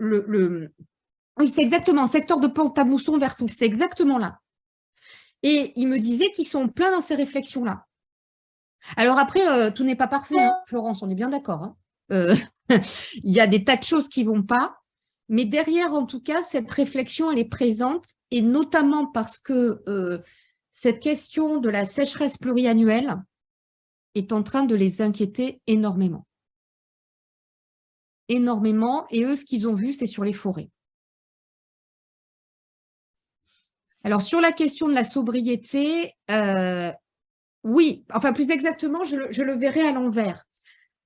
oui, c'est exactement, secteur de Pont-à-Mousson vers Tours, c'est exactement là. Et ils me disaient qu'ils sont pleins dans ces réflexions-là. Alors après, tout n'est pas parfait, hein, Florence, on est bien d'accord. Hein. Il y a des tas de choses qui ne vont pas. Mais derrière, en tout cas, cette réflexion, elle est présente, et notamment parce que cette question de la sécheresse pluriannuelle est en train de les inquiéter énormément. Énormément, et eux, ce qu'ils ont vu, c'est sur les forêts. Alors, sur la question de la sobriété, oui, enfin plus exactement, je le verrai à l'envers.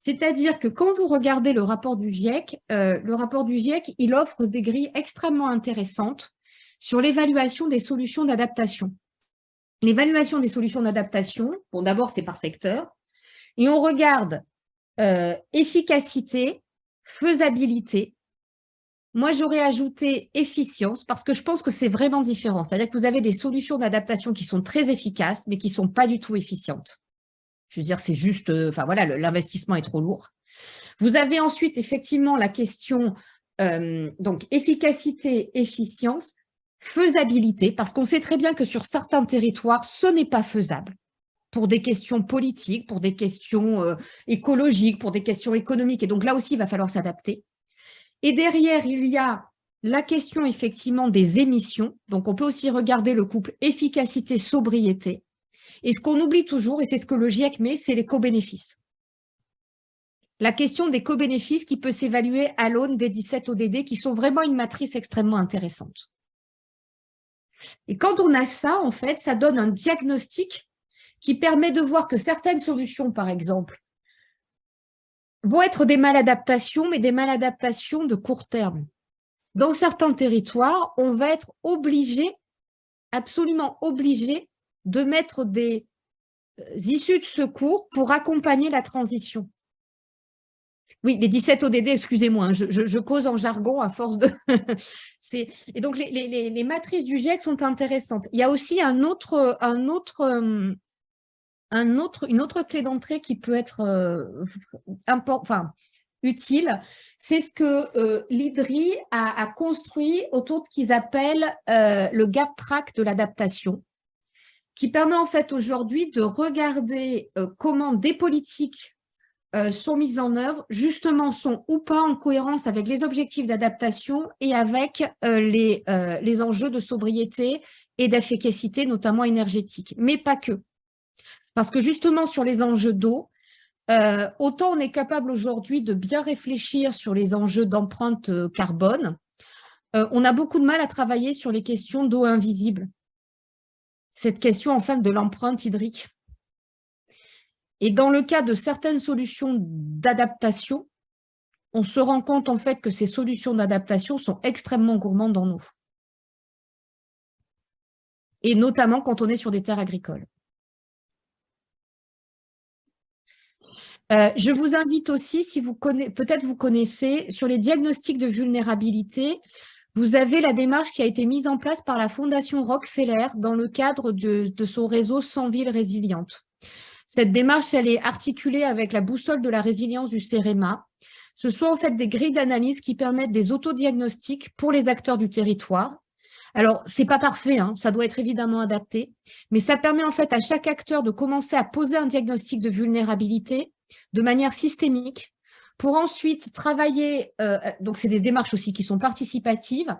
C'est-à-dire que quand vous regardez le rapport du GIEC, il offre des grilles extrêmement intéressantes sur l'évaluation des solutions d'adaptation. L'évaluation des solutions d'adaptation, bon d'abord c'est par secteur, et on regarde efficacité, faisabilité, Moi, j'aurais ajouté efficience parce que je pense que c'est vraiment différent. C'est-à-dire que vous avez des solutions d'adaptation qui sont très efficaces, mais qui ne sont pas du tout efficientes. Je veux dire, c'est juste, enfin voilà, l'investissement est trop lourd. Vous avez ensuite effectivement la question, donc efficacité, efficience, faisabilité, parce qu'on sait très bien que sur certains territoires, ce n'est pas faisable pour des questions politiques, pour des questions écologiques, pour des questions économiques. Et donc là aussi, il va falloir s'adapter. Et derrière, il y a la question effectivement des émissions. Donc, on peut aussi regarder le couple efficacité-sobriété. Et ce qu'on oublie toujours, et c'est ce que le GIEC met, c'est les co-bénéfices. La question des co-bénéfices qui peut s'évaluer à l'aune des 17 ODD, qui sont vraiment une matrice extrêmement intéressante. Et quand on a ça, en fait, ça donne un diagnostic qui permet de voir que certaines solutions, par exemple, vont être des maladaptations, mais des maladaptations de court terme. Dans certains territoires, on va être obligé, absolument obligé, de mettre des issues de secours pour accompagner la transition. Oui, les 17 ODD, excusez-moi, je cause en jargon à force de… Et donc, les matrices du GIEC sont intéressantes. Il y a aussi une autre clé d'entrée qui peut être utile, c'est ce que l'IDRI a construit autour de ce qu'ils appellent le gap track de l'adaptation, qui permet en fait aujourd'hui de regarder comment des politiques sont mises en œuvre, justement sont ou pas en cohérence avec les objectifs d'adaptation et avec les enjeux de sobriété et d'efficacité, notamment énergétique, mais pas que. Parce que justement, sur les enjeux d'eau, autant on est capable aujourd'hui de bien réfléchir sur les enjeux d'empreinte carbone, on a beaucoup de mal à travailler sur les questions d'eau invisible. Cette question, en fait, de l'empreinte hydrique. Et dans le cas de certaines solutions d'adaptation, on se rend compte, en fait, que ces solutions d'adaptation sont extrêmement gourmandes en eau. Et notamment quand on est sur des terres agricoles. Je vous invite aussi, si vous connaissez, peut-être vous connaissez, sur les diagnostics de vulnérabilité, vous avez la démarche qui a été mise en place par la Fondation Rockefeller dans le cadre de son réseau 100 villes résilientes. Cette démarche, elle est articulée avec la boussole de la résilience du CEREMA. Ce sont en fait des grilles d'analyse qui permettent des autodiagnostics pour les acteurs du territoire. Alors, ce n'est pas parfait, hein, ça doit être évidemment adapté, mais ça permet en fait à chaque acteur de commencer à poser un diagnostic de vulnérabilité de manière systémique pour ensuite travailler, donc c'est des démarches aussi qui sont participatives,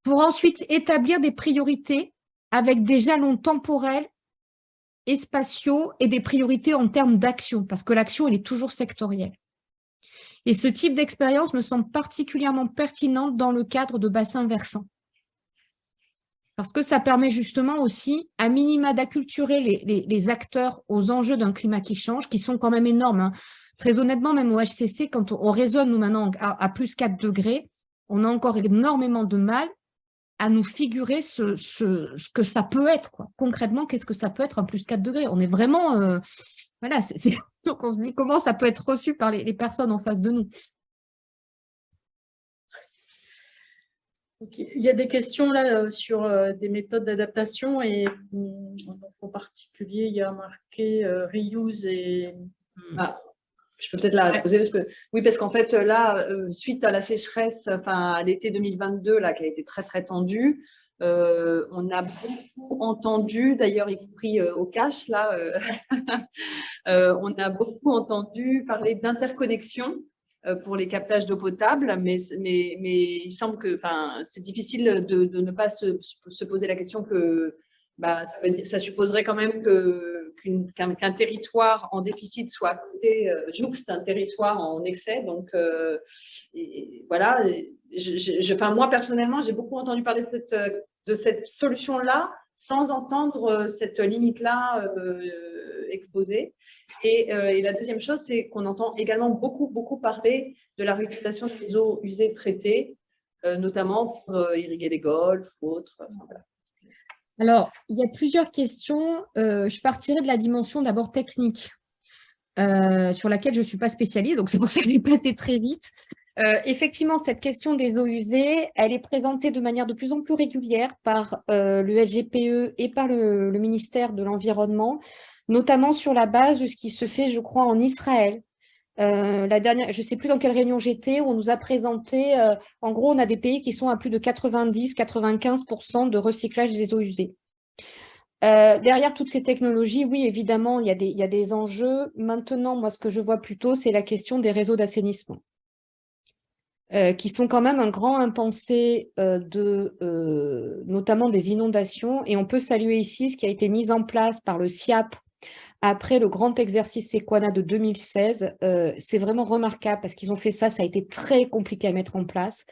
pour ensuite établir des priorités avec des jalons temporels et spatiaux et des priorités en termes d'action, parce que l'action, elle est toujours sectorielle. Et ce type d'expérience me semble particulièrement pertinente dans le cadre de bassins versants. Parce que ça permet justement aussi, à minima, d'acculturer les acteurs aux enjeux d'un climat qui change, qui sont quand même énormes. Hein. Très honnêtement, même au HCC, quand on raisonne, nous, maintenant, à plus 4 degrés, on a encore énormément de mal à nous figurer ce que ça peut être. Quoi. Concrètement, qu'est-ce que ça peut être un plus 4 degrés? On est vraiment… voilà, donc on se dit comment ça peut être reçu par les personnes en face de nous. Okay. Il y a des questions là sur des méthodes d'adaptation et en particulier, il y a marqué reuse et… Ah, je peux peut-être la poser parce que oui, parce qu'en fait là, suite à la sécheresse, enfin à l'été 2022 là, qui a été très très tendue, on a beaucoup entendu, d'ailleurs y compris au cash là, on a beaucoup entendu parler d'interconnexion pour les captages d'eau potable, mais il semble que c'est difficile de ne pas se poser la question que ça supposerait quand même qu'un territoire en déficit soit à côté, jouxte un territoire en excès. Donc, voilà. Moi, personnellement, j'ai beaucoup entendu parler de cette solution-là sans entendre cette limite-là exposée. Et la deuxième chose, c'est qu'on entend également beaucoup parler de la réutilisation des eaux usées traitées, notamment pour irriguer les golfs ou autres. Voilà. Alors, il y a plusieurs questions. Je partirai de la dimension d'abord technique, sur laquelle je ne suis pas spécialiste, donc c'est pour ça que je vais passer très vite. Effectivement, cette question des eaux usées, elle est présentée de manière de plus en plus régulière par le SGPE et par le ministère de l'Environnement, notamment sur la base de ce qui se fait, je crois, en Israël. La dernière, je ne sais plus dans quelle réunion j'étais, où on nous a présenté, en gros, on a des pays qui sont à plus de 90-95% de recyclage des eaux usées. Derrière toutes ces technologies, oui, évidemment, il y a des enjeux. Maintenant, moi, ce que je vois plutôt, c'est la question des réseaux d'assainissement. Qui sont quand même un grand impensé notamment des inondations. Et on peut saluer ici ce qui a été mis en place par le SIAP après le grand exercice Sequana de 2016. C'est vraiment remarquable parce qu'ils ont fait ça, ça a été très compliqué à mettre en place,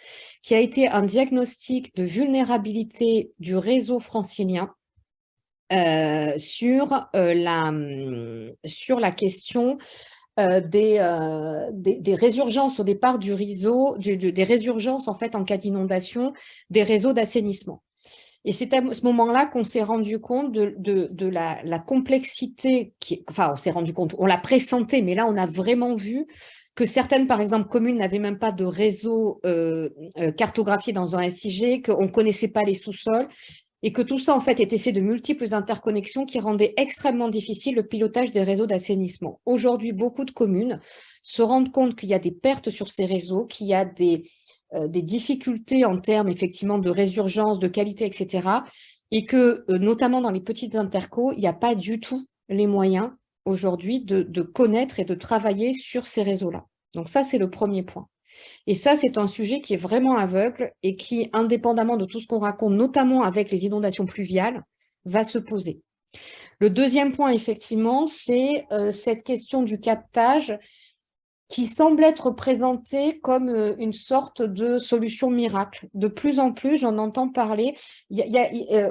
qui a été un diagnostic de vulnérabilité du réseau francilien sur la question des résurgences au départ du réseau, des résurgences en fait en cas d'inondation des réseaux d'assainissement. Et c'est à ce moment-là qu'on s'est rendu compte de la complexité, enfin on s'est rendu compte, on l'a pressenté, mais là on a vraiment vu que certaines, par exemple, communes n'avaient même pas de réseau cartographié dans un SIG, qu'on ne connaissait pas les sous-sols, et que tout ça, en fait, était fait de multiples interconnexions qui rendaient extrêmement difficile le pilotage des réseaux d'assainissement. Aujourd'hui, beaucoup de communes se rendent compte qu'il y a des pertes sur ces réseaux, qu'il y a des difficultés en termes, effectivement, de résurgence, de qualité, etc. Et que, notamment dans les petites intercos, il n'y a pas du tout les moyens, aujourd'hui, de connaître et de travailler sur ces réseaux-là. Donc ça, c'est le premier point. Et ça, c'est un sujet qui est vraiment aveugle et qui, indépendamment de tout ce qu'on raconte, notamment avec les inondations pluviales, va se poser. Le deuxième point, effectivement, c'est cette question du captage qui semble être présentée comme une sorte de solution miracle. De plus en plus, j'en entends parler.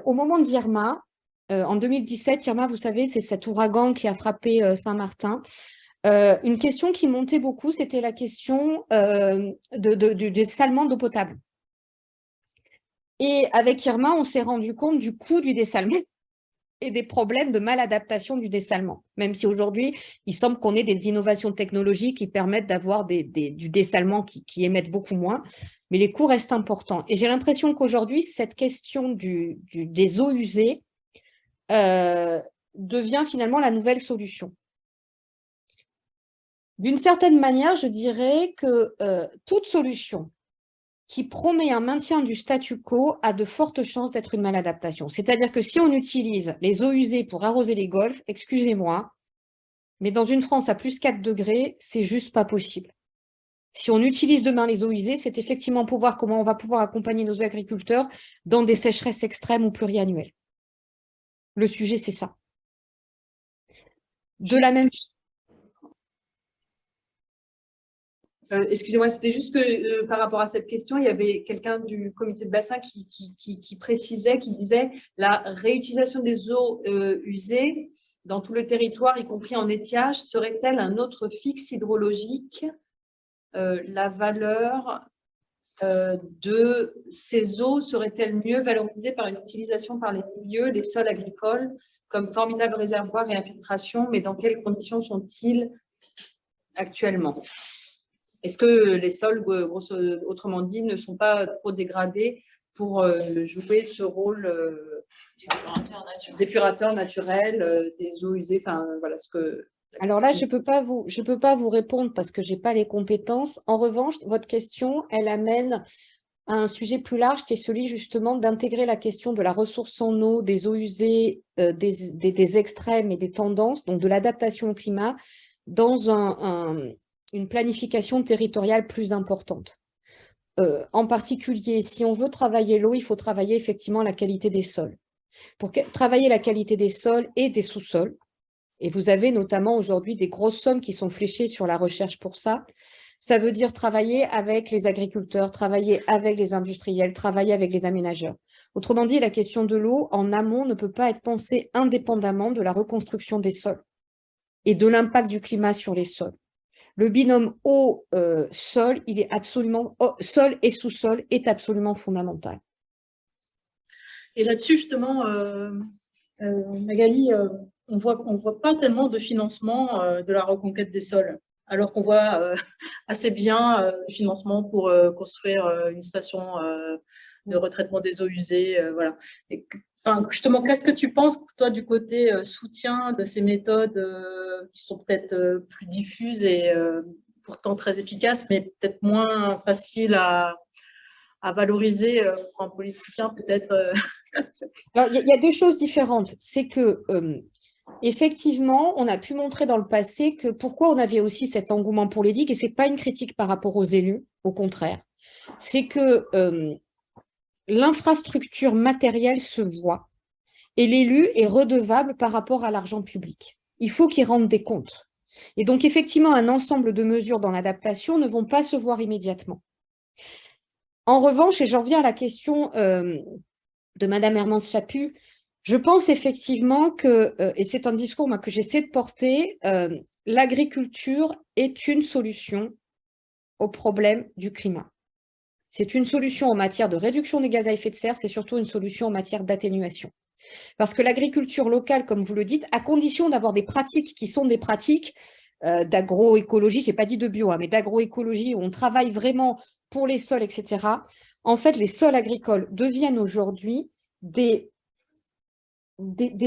Au moment d'Irma, en 2017, Irma, vous savez, c'est cet ouragan qui a frappé Saint-Martin. Une question qui montait beaucoup, c'était la question du dessalement d'eau potable. Et avec Irma, on s'est rendu compte du coût du dessalement et des problèmes de maladaptation du dessalement. Même si aujourd'hui, il semble qu'on ait des innovations technologiques qui permettent d'avoir du dessalement qui émettent beaucoup moins, mais les coûts restent importants. Et j'ai l'impression qu'aujourd'hui, cette question des eaux usées devient finalement la nouvelle solution. D'une certaine manière, je dirais que toute solution qui promet un maintien du statu quo a de fortes chances d'être une maladaptation. C'est-à-dire que si on utilise les eaux usées pour arroser les golfs, excusez-moi, mais dans une France à plus 4 degrés, c'est juste pas possible. Si on utilise demain les eaux usées, c'est effectivement pour voir comment on va pouvoir accompagner nos agriculteurs dans des sécheresses extrêmes ou pluriannuelles. Le sujet, c'est ça. De la même Excusez-moi, c'était juste que par rapport à cette question, il y avait quelqu'un du comité de bassin qui précisait, qui disait la réutilisation des eaux usées dans tout le territoire, y compris en étiage, serait-elle un autre fixe hydrologique? La valeur de ces eaux serait-elle mieux valorisée par une utilisation par les milieux, les sols agricoles, comme formidable réservoir et infiltration, mais dans quelles conditions sont-ils actuellement? Est-ce que les sols, autrement dit, ne sont pas trop dégradés pour jouer ce rôle d'épurateur naturel des eaux usées? Enfin, voilà ce que. Alors là, je peux pas vous répondre parce que j'ai pas les compétences. En revanche, votre question, elle amène à un sujet plus large qui est celui justement d'intégrer la question de la ressource en eau, des eaux usées, des extrêmes et des tendances, donc de l'adaptation au climat, dans une planification territoriale plus importante. En particulier, si on veut travailler l'eau, il faut travailler effectivement la qualité des sols. Pour travailler la qualité des sols et des sous-sols, et vous avez notamment aujourd'hui des grosses sommes qui sont fléchées sur la recherche pour ça, ça veut dire travailler avec les agriculteurs, travailler avec les industriels, travailler avec les aménageurs. Autrement dit, la question de l'eau en amont ne peut pas être pensée indépendamment de la reconstruction des sols et de l'impact du climat sur les sols. Le binôme eau-sol, il est absolument sol et sous-sol est absolument fondamental. Et là-dessus, justement, Magali, on voit pas tellement de financement de la reconquête des sols. alors qu'on voit assez bien le financement pour construire une station de retraitement des eaux usées. Voilà. Et, enfin, justement, qu'est-ce que tu penses, toi, du côté soutien de ces méthodes qui sont peut-être plus diffuses et pourtant très efficaces, mais peut-être moins faciles à valoriser pour un politicien, peut-être Alors, il y a deux choses différentes. C'est que, effectivement, on a pu montrer dans le passé que pourquoi on avait aussi cet engouement pour les digues, et ce n'est pas une critique par rapport aux élus, au contraire, c'est que l'infrastructure matérielle se voit et l'élu est redevable par rapport à l'argent public. Il faut qu'il rende des comptes. Et donc, effectivement, un ensemble de mesures dans l'adaptation ne vont pas se voir immédiatement. En revanche, et j'en reviens à la question de Madame Hermance Chaput, je pense effectivement que, et c'est un discours que j'essaie de porter, l'agriculture est une solution au problème du climat. C'est une solution en matière de réduction des gaz à effet de serre, c'est surtout une solution en matière d'atténuation. Parce que l'agriculture locale, comme vous le dites, à condition d'avoir des pratiques qui sont des pratiques d'agroécologie, je n'ai pas dit de bio, mais d'agroécologie, où on travaille vraiment pour les sols, etc. En fait, les sols agricoles deviennent aujourd'hui des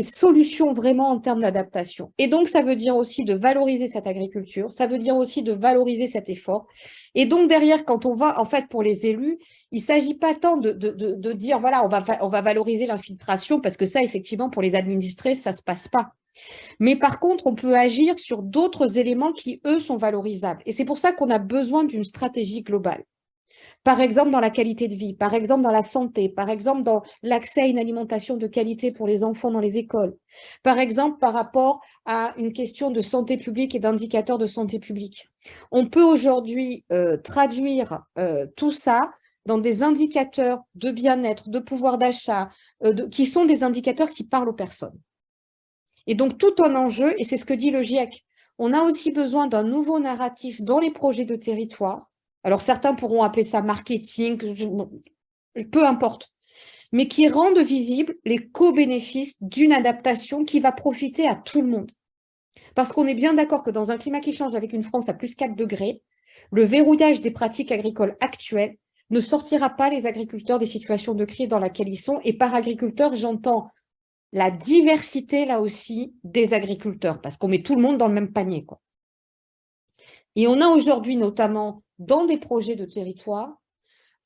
solutions vraiment en termes d'adaptation. Et donc, ça veut dire aussi de valoriser cette agriculture, ça veut dire aussi de valoriser cet effort. Et donc, derrière, quand on va, en fait, pour les élus, il ne s'agit pas tant de dire, voilà, on va valoriser l'infiltration, parce que ça, effectivement, pour les administrés, ça ne se passe pas. Mais par contre, on peut agir sur d'autres éléments qui, eux, sont valorisables. Et c'est pour ça qu'on a besoin d'une stratégie globale. Par exemple, dans la qualité de vie, par exemple, dans la santé, par exemple, dans l'accès à une alimentation de qualité pour les enfants dans les écoles, par exemple, par rapport à une question de santé publique et d'indicateurs de santé publique. On peut aujourd'hui traduire tout ça dans des indicateurs de bien-être, de pouvoir d'achat, qui sont des indicateurs qui parlent aux personnes. Et donc, tout un enjeu, et c'est ce que dit le GIEC, on a aussi besoin d'un nouveau narratif dans les projets de territoire. Alors, certains pourront appeler ça marketing, peu importe, mais qui rendent visibles les co-bénéfices d'une adaptation qui va profiter à tout le monde. Parce qu'on est bien d'accord que dans un climat qui change avec une France à plus 4 degrés, le verrouillage des pratiques agricoles actuelles ne sortira pas les agriculteurs des situations de crise dans lesquelles ils sont. Et par agriculteurs, j'entends la diversité, là aussi, des agriculteurs, parce qu'on met tout le monde dans le même panier, quoi. Et on a aujourd'hui, notamment dans des projets de territoire,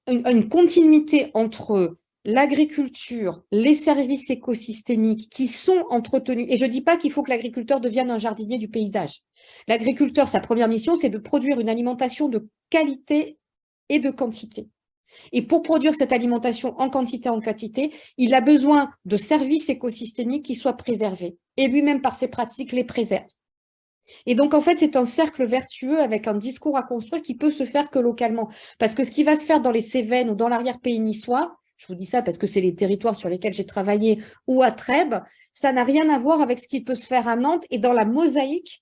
une continuité entre l'agriculture, les services écosystémiques qui sont entretenus. Et je ne dis pas qu'il faut que l'agriculteur devienne un jardinier du paysage. L'agriculteur, sa première mission, c'est de produire une alimentation de qualité et de quantité. Et pour produire cette alimentation en quantité, il a besoin de services écosystémiques qui soient préservés. Et lui-même, par ses pratiques, les préserve. Et donc, en fait, c'est un cercle vertueux avec un discours à construire qui peut se faire que localement. Parce que ce qui va se faire dans les Cévennes ou dans l'arrière-pays niçois, je vous dis ça parce que c'est les territoires sur lesquels j'ai travaillé, ou à Trèbes, ça n'a rien à voir avec ce qui peut se faire à Nantes et dans la mosaïque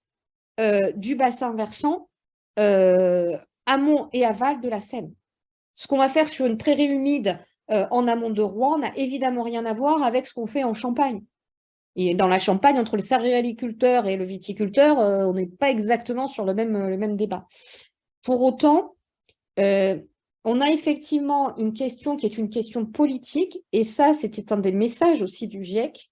du bassin versant amont et aval de la Seine. Ce qu'on va faire sur une prairie humide en amont de Rouen n'a évidemment rien à voir avec ce qu'on fait en Champagne. Et dans la Champagne, entre le céréaliculteur et le viticulteur, on n'est pas exactement sur le même débat. Pour autant, on a effectivement une question qui est une question politique, et ça, c'était un des messages aussi du GIEC,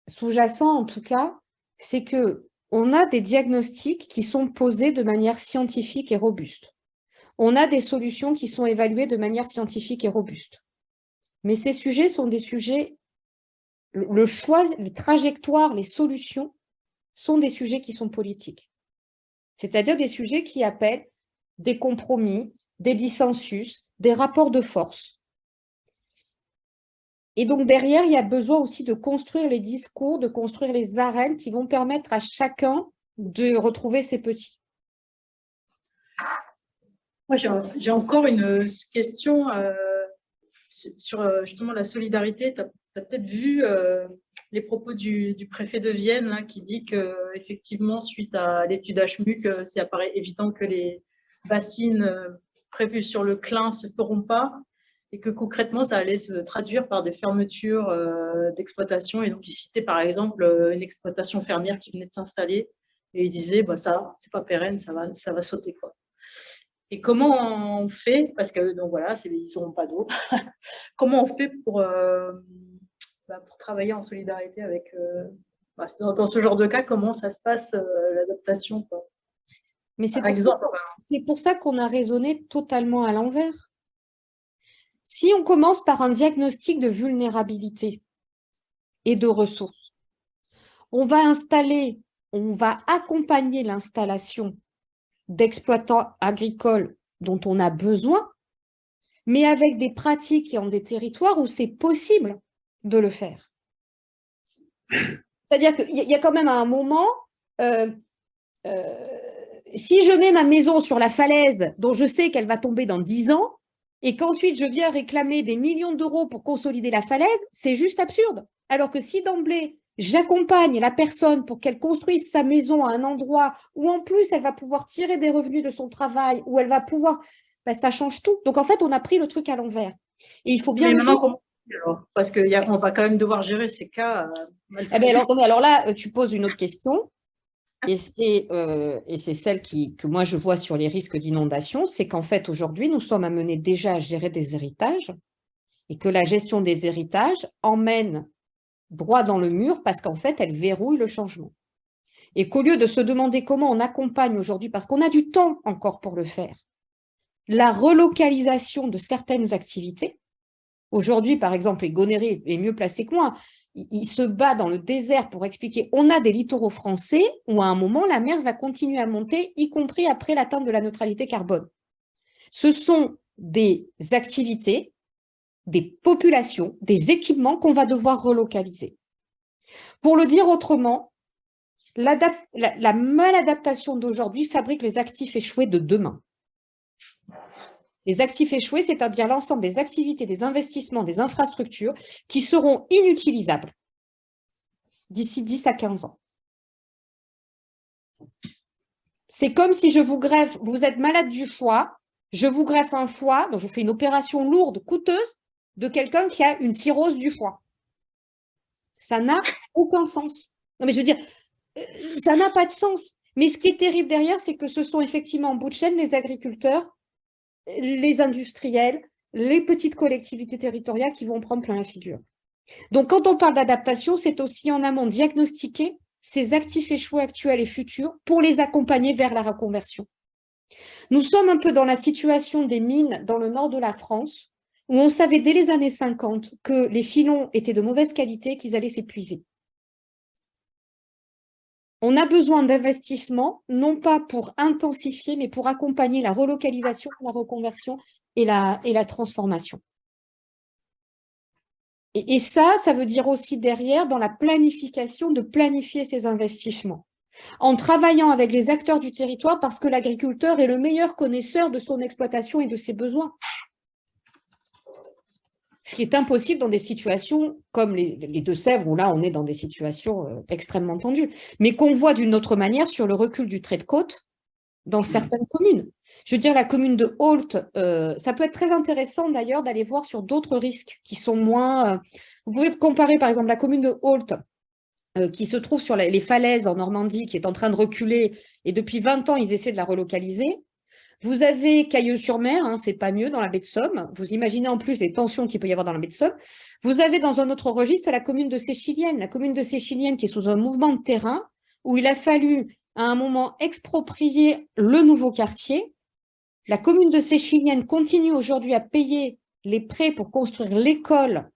sous-jacent en tout cas, c'est qu'on a des diagnostics qui sont posés de manière scientifique et robuste. On a des solutions qui sont évaluées de manière scientifique et robuste. Mais ces sujets sont des sujets, le choix, les trajectoires, les solutions sont des sujets qui sont politiques. C'est-à-dire des sujets qui appellent des compromis, des dissensus, des rapports de force. Et donc derrière, il y a besoin aussi de construire les discours, de construire les arènes qui vont permettre à chacun de retrouver ses petits. Moi, j'ai encore une question sur justement la solidarité. Tu as peut-être vu les propos du préfet de Vienne hein, qui dit qu'effectivement, suite à l'étude HMUC, ça apparaît évident que les bassines prévues sur le Clin ne se feront pas et que concrètement, ça allait se traduire par des fermetures d'exploitation. Et donc, il citait par exemple une exploitation fermière qui venait de s'installer Et ils disaient, bah, ça, c'est pas pérenne, ça va sauter, quoi. Et comment on fait, parce que donc voilà, ils n'auront pas d'eau, comment on fait pour travailler en solidarité avec, dans ce genre de cas, comment ça se passe, l'adaptation, quoi. Mais c'est Par exemple, pour ça qu'on a raisonné totalement à l'envers. Si on commence par un diagnostic de vulnérabilité et de ressources, on va accompagner l'installation d'exploitants agricoles dont on a besoin, mais avec des pratiques et en des territoires où c'est possible de le faire. C'est-à-dire qu'il y a quand même un moment, si je mets ma maison sur la falaise dont je sais qu'elle va tomber dans 10 ans, et qu'ensuite je viens réclamer des millions d'euros pour consolider la falaise, c'est juste absurde. Alors que si d'emblée, j'accompagne la personne pour qu'elle construise sa maison à un endroit où en plus elle va pouvoir tirer des revenus de son travail, où elle va pouvoir… Ben, ça change tout. Donc en fait, on a pris le truc à l'envers. Et il faut bien… Mais maintenant, comment on fait, alors ? Parce qu'on va quand même devoir gérer ces cas. Alors là, tu poses une autre question. Et c'est celle que moi je vois sur les risques d'inondation, c'est qu'en fait aujourd'hui nous sommes amenés déjà à gérer des héritages et que la gestion des héritages emmène droit dans le mur parce qu'en fait elle verrouille le changement. Et qu'au lieu de se demander comment on accompagne aujourd'hui, parce qu'on a du temps encore pour le faire, la relocalisation de certaines activités, aujourd'hui par exemple, et Gonéry est mieux placé que moi, il se bat dans le désert pour expliquer on a des littoraux français où à un moment la mer va continuer à monter, y compris après l'atteinte de la neutralité carbone. Ce sont des activités, des populations, des équipements qu'on va devoir relocaliser. Pour le dire autrement, la maladaptation d'aujourd'hui fabrique les actifs échoués de demain. Les actifs échoués, c'est-à-dire l'ensemble des activités, des investissements, des infrastructures qui seront inutilisables d'ici 10 à 15 ans. C'est comme si je vous greffe, vous êtes malade du foie, je vous greffe un foie, donc je fais une opération lourde, coûteuse, de quelqu'un qui a une cirrhose du foie. Ça n'a aucun sens. Non mais je veux dire, ça n'a pas de sens. Mais ce qui est terrible derrière, c'est que ce sont effectivement en bout de chaîne les agriculteurs, les industriels, les petites collectivités territoriales qui vont prendre plein la figure. Donc, quand on parle d'adaptation, c'est aussi en amont diagnostiquer ces actifs échoués actuels et futurs pour les accompagner vers la reconversion. Nous sommes un peu dans la situation des mines dans le nord de la France, où on savait dès les années 50 que les filons étaient de mauvaise qualité, qu'ils allaient s'épuiser. On a besoin d'investissements, non pas pour intensifier, mais pour accompagner la relocalisation, la reconversion et la transformation. Et ça veut dire aussi derrière, dans la planification, de planifier ces investissements. En travaillant avec les acteurs du territoire, parce que l'agriculteur est le meilleur connaisseur de son exploitation et de ses besoins. Ce qui est impossible dans des situations comme les Deux-Sèvres, où là, on est dans des situations extrêmement tendues, mais qu'on voit d'une autre manière sur le recul du trait de côte dans certaines communes. Je veux dire, la commune de Holt, ça peut être très intéressant d'ailleurs d'aller voir sur d'autres risques qui sont moins… vous pouvez comparer par exemple la commune de Holt, qui se trouve sur les falaises en Normandie, qui est en train de reculer, et depuis 20 ans, ils essaient de la relocaliser. Vous avez Cailleux-sur-Mer, hein, c'est pas mieux dans la baie de Somme. Vous imaginez en plus les tensions qu'il peut y avoir dans la baie de Somme. Vous avez dans un autre registre la commune de Séchilienne. La commune de Séchilienne qui est sous un mouvement de terrain où il a fallu à un moment exproprier le nouveau quartier. La commune de Séchilienne continue aujourd'hui à payer les prêts pour construire l'école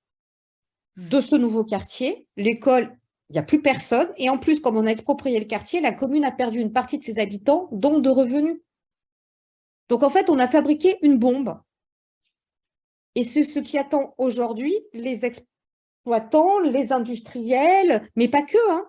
de ce nouveau quartier. L'école, il n'y a plus personne. Et en plus, comme on a exproprié le quartier, la commune a perdu une partie de ses habitants, dont de revenus. Donc, en fait, on a fabriqué une bombe. Et c'est ce qui attend aujourd'hui les exploitants, les industriels, mais pas que, hein.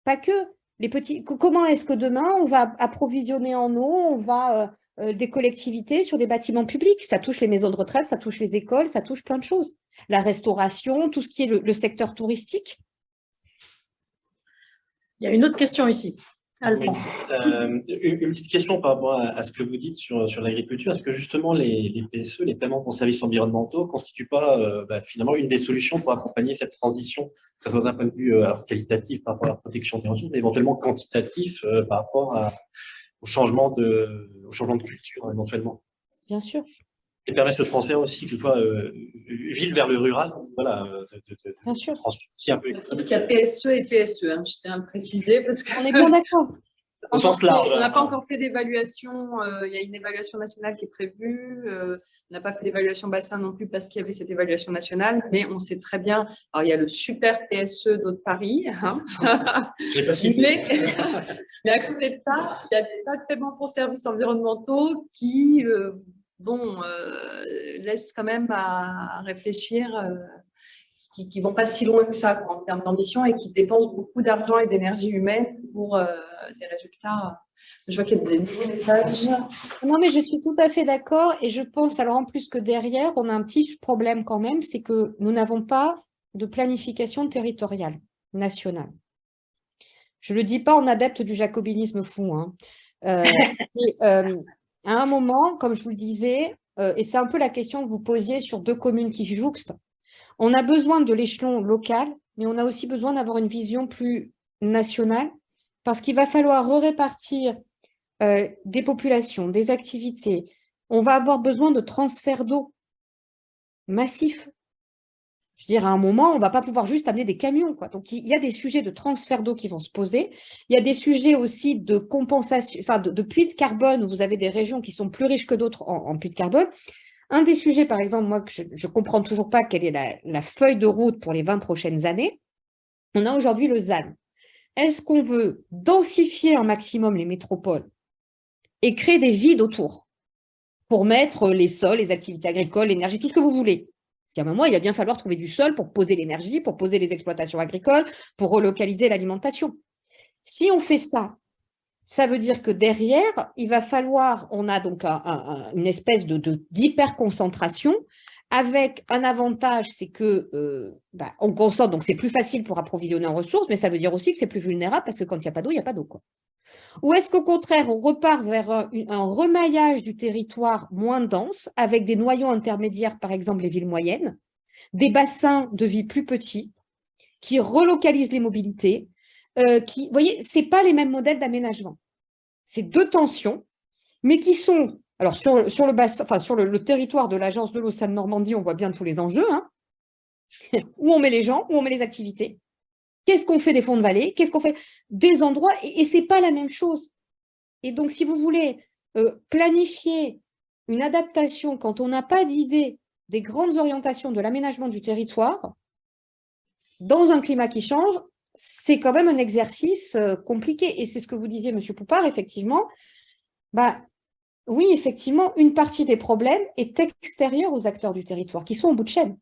Pas que. Les petits. Comment est-ce que demain, on va approvisionner en eau, on va des collectivités sur des bâtiments publics? Ça touche les maisons de retraite, ça touche les écoles, ça touche plein de choses. La restauration, tout ce qui est le secteur touristique. Il y a une autre question ici. Alban. Une petite question par rapport à ce que vous dites sur l'agriculture. Est-ce que justement les PSE, les paiements pour services environnementaux, constituent pas finalement une des solutions pour accompagner cette transition, que ce soit d'un point de vue alors, qualitatif par rapport à la protection des ressources, mais éventuellement quantitatif par rapport au changement de culture éventuellement? Bien sûr. Et permet ce transfert aussi, quelquefois, ville vers le rural, voilà, Bien sûr. transfert aussi un peu Il y a PSE et PSE, hein, je tiens à le préciser parce On est bien d'accord. au sens large. on n'a pas encore fait d'évaluation. Il y a une évaluation nationale qui est prévue. On n'a pas fait d'évaluation bassin non plus parce qu'il y avait cette évaluation nationale, mais on sait très bien. Alors, il y a le super PSE d'Eau de Paris. Hein. Je l'ai pas cité. Mais à côté de ça, il y a des tas de paiements pour services environnementaux qui laissent quand même à réfléchir. Qui ne vont pas si loin que ça en termes d'ambition et qui dépensent beaucoup d'argent et d'énergie humaine pour des résultats. Je vois qu'il y a des nouveaux messages. Non, mais je suis tout à fait d'accord et je pense, alors en plus que derrière, on a un petit problème quand même, c'est que nous n'avons pas de planification territoriale nationale. Je ne le dis pas en adepte du jacobinisme fou. Hein. À un moment, comme je vous le disais, et c'est un peu la question que vous posiez sur deux communes qui se jouxtent, on a besoin de l'échelon local, mais on a aussi besoin d'avoir une vision plus nationale, parce qu'il va falloir répartir des populations, des activités. On va avoir besoin de transferts d'eau massifs. Je veux dire, à un moment, on ne va pas pouvoir juste amener des camions, quoi. Donc, il y a des sujets de transfert d'eau qui vont se poser. Il y a des sujets aussi de compensation, enfin, de puits de carbone, où vous avez des régions qui sont plus riches que d'autres en puits de carbone. Un des sujets, par exemple, moi, que je ne comprends toujours pas quelle est la feuille de route pour les 20 prochaines années, on a aujourd'hui le ZAN. Est-ce qu'on veut densifier un maximum les métropoles et créer des vides autour pour mettre les sols, les activités agricoles, l'énergie, tout ce que vous voulez? Parce qu'à un moment, il va bien falloir trouver du sol pour poser l'énergie, pour poser les exploitations agricoles, pour relocaliser l'alimentation. Si on fait ça, ça veut dire que derrière, il va falloir, on a donc une espèce d'hyper-concentration avec un avantage, c'est que on concentre, donc c'est plus facile pour approvisionner en ressources, mais ça veut dire aussi que c'est plus vulnérable parce que quand il n'y a pas d'eau, il n'y a pas d'eau. Ou est-ce qu'au contraire, on repart vers un remaillage du territoire moins dense, avec des noyaux intermédiaires, par exemple les villes moyennes, des bassins de vie plus petits, qui relocalisent les mobilités, vous voyez, ce n'est pas les mêmes modèles d'aménagement. C'est deux tensions, mais qui sont, alors sur le bassin, enfin sur le territoire de l'Agence de l'eau Seine-Normandie, on voit bien tous les enjeux, hein. Où on met les gens, où on met les activités, qu'est-ce qu'on fait des fonds de vallée, qu'est-ce qu'on fait des endroits, et ce n'est pas la même chose. Et donc, si vous voulez planifier une adaptation quand on n'a pas d'idée des grandes orientations de l'aménagement du territoire, dans un climat qui change, c'est quand même un exercice compliqué. Et c'est ce que vous disiez, M. Poupard, effectivement. Oui, effectivement, une partie des problèmes est extérieure aux acteurs du territoire, qui sont au bout de chaîne.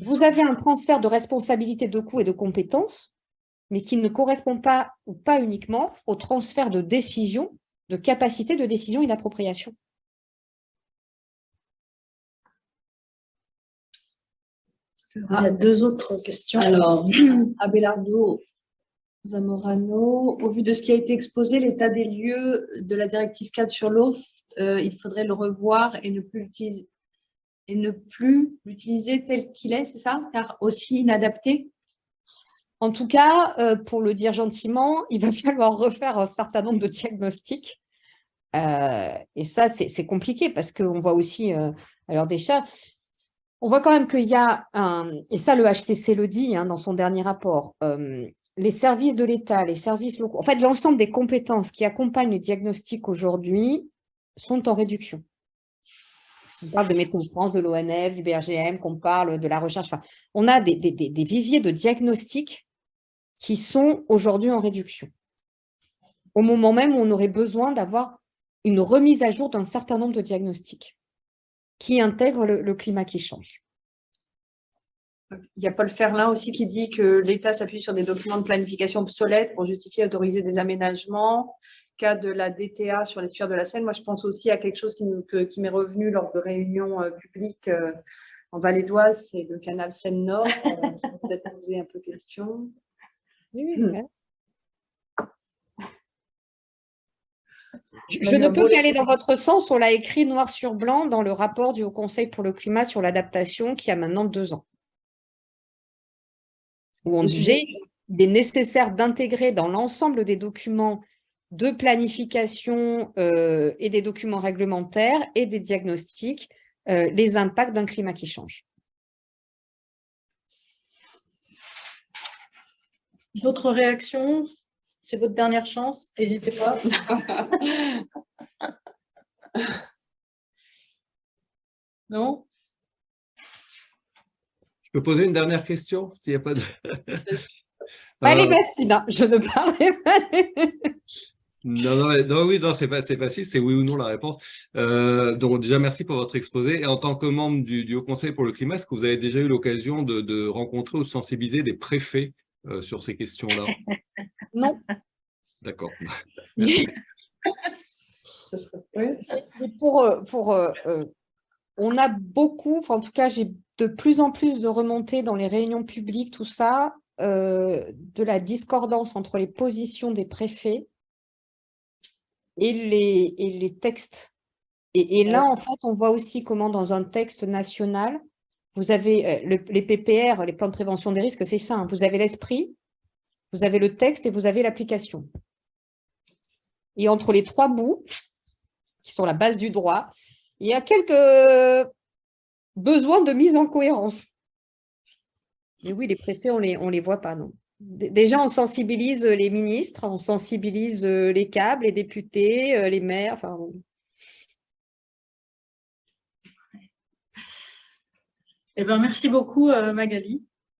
Vous avez un transfert de responsabilité, de coûts et de compétences, mais qui ne correspond pas, ou pas uniquement, au transfert de décision, de capacité de décision et d'appropriation. Il y a deux autres questions. Alors, Abelardo Zamorano, au vu de ce qui a été exposé, l'état des lieux de la directive cadre sur l'eau, il faudrait le revoir et ne plus l'utiliser tel qu'il est, c'est ça? Car aussi inadapté? En tout cas, pour le dire gentiment, il va falloir refaire un certain nombre de diagnostics. Et ça, c'est compliqué parce qu'on voit aussi, alors déjà, on voit quand même qu'il y a et ça le HCC le dit dans son dernier rapport, les services de l'État, les services locaux, en fait l'ensemble des compétences qui accompagnent les diagnostics aujourd'hui sont en réduction. On parle de Météo France, de l'ONF, du BRGM, qu'on parle de la recherche. Enfin, on a des viviers de diagnostics qui sont aujourd'hui en réduction. Au moment même où on aurait besoin d'avoir une remise à jour d'un certain nombre de diagnostics qui intègrent le climat qui change. Il y a Paul Ferlin aussi qui dit que l'État s'appuie sur des documents de planification obsolètes pour justifier et autoriser des aménagements. Cas de la DTA sur les sphères de la Seine, moi je pense aussi à quelque chose qui m'est revenu lors de réunions publiques en Vallée d'Oise, c'est le canal Seine-Nord. Je vais peut-être poser un peu question. Oui. Je ne peux qu'aller dans votre sens. On l'a écrit noir sur blanc dans le rapport du Haut Conseil pour le climat sur l'adaptation qui a maintenant 2 ans. Où on disait qu'il est nécessaire d'intégrer dans l'ensemble des documents de planification et des documents réglementaires et des diagnostics les impacts d'un climat qui change. D'autres réactions? C'est votre dernière chance, n'hésitez pas. Non? Je peux poser une dernière question s'il n'y a pas de. Allez, Bastien, je ne parlerai pas. Non, oui, non, c'est facile, c'est oui ou non la réponse. Donc déjà, merci pour votre exposé. Et en tant que membre du Haut Conseil pour le climat, est-ce que vous avez déjà eu l'occasion de rencontrer ou de sensibiliser des préfets sur ces questions-là? Non. D'accord. Merci. On a beaucoup, enfin, en tout cas, j'ai de plus en plus de remontées dans les réunions publiques, tout ça, de la discordance entre les positions des préfets et les textes. Et là, en fait, on voit aussi comment dans un texte national, vous avez les PPR, les plans de prévention des risques, c'est ça, hein, vous avez l'esprit, vous avez le texte et vous avez l'application. Et entre les 3 bouts, qui sont la base du droit, il y a quelques besoins de mise en cohérence. Et oui, les préfets, on les voit pas, non. Déjà, on sensibilise les ministres, on sensibilise les câbles, les députés, les maires. Enfin, Eh ben, merci beaucoup, Magali.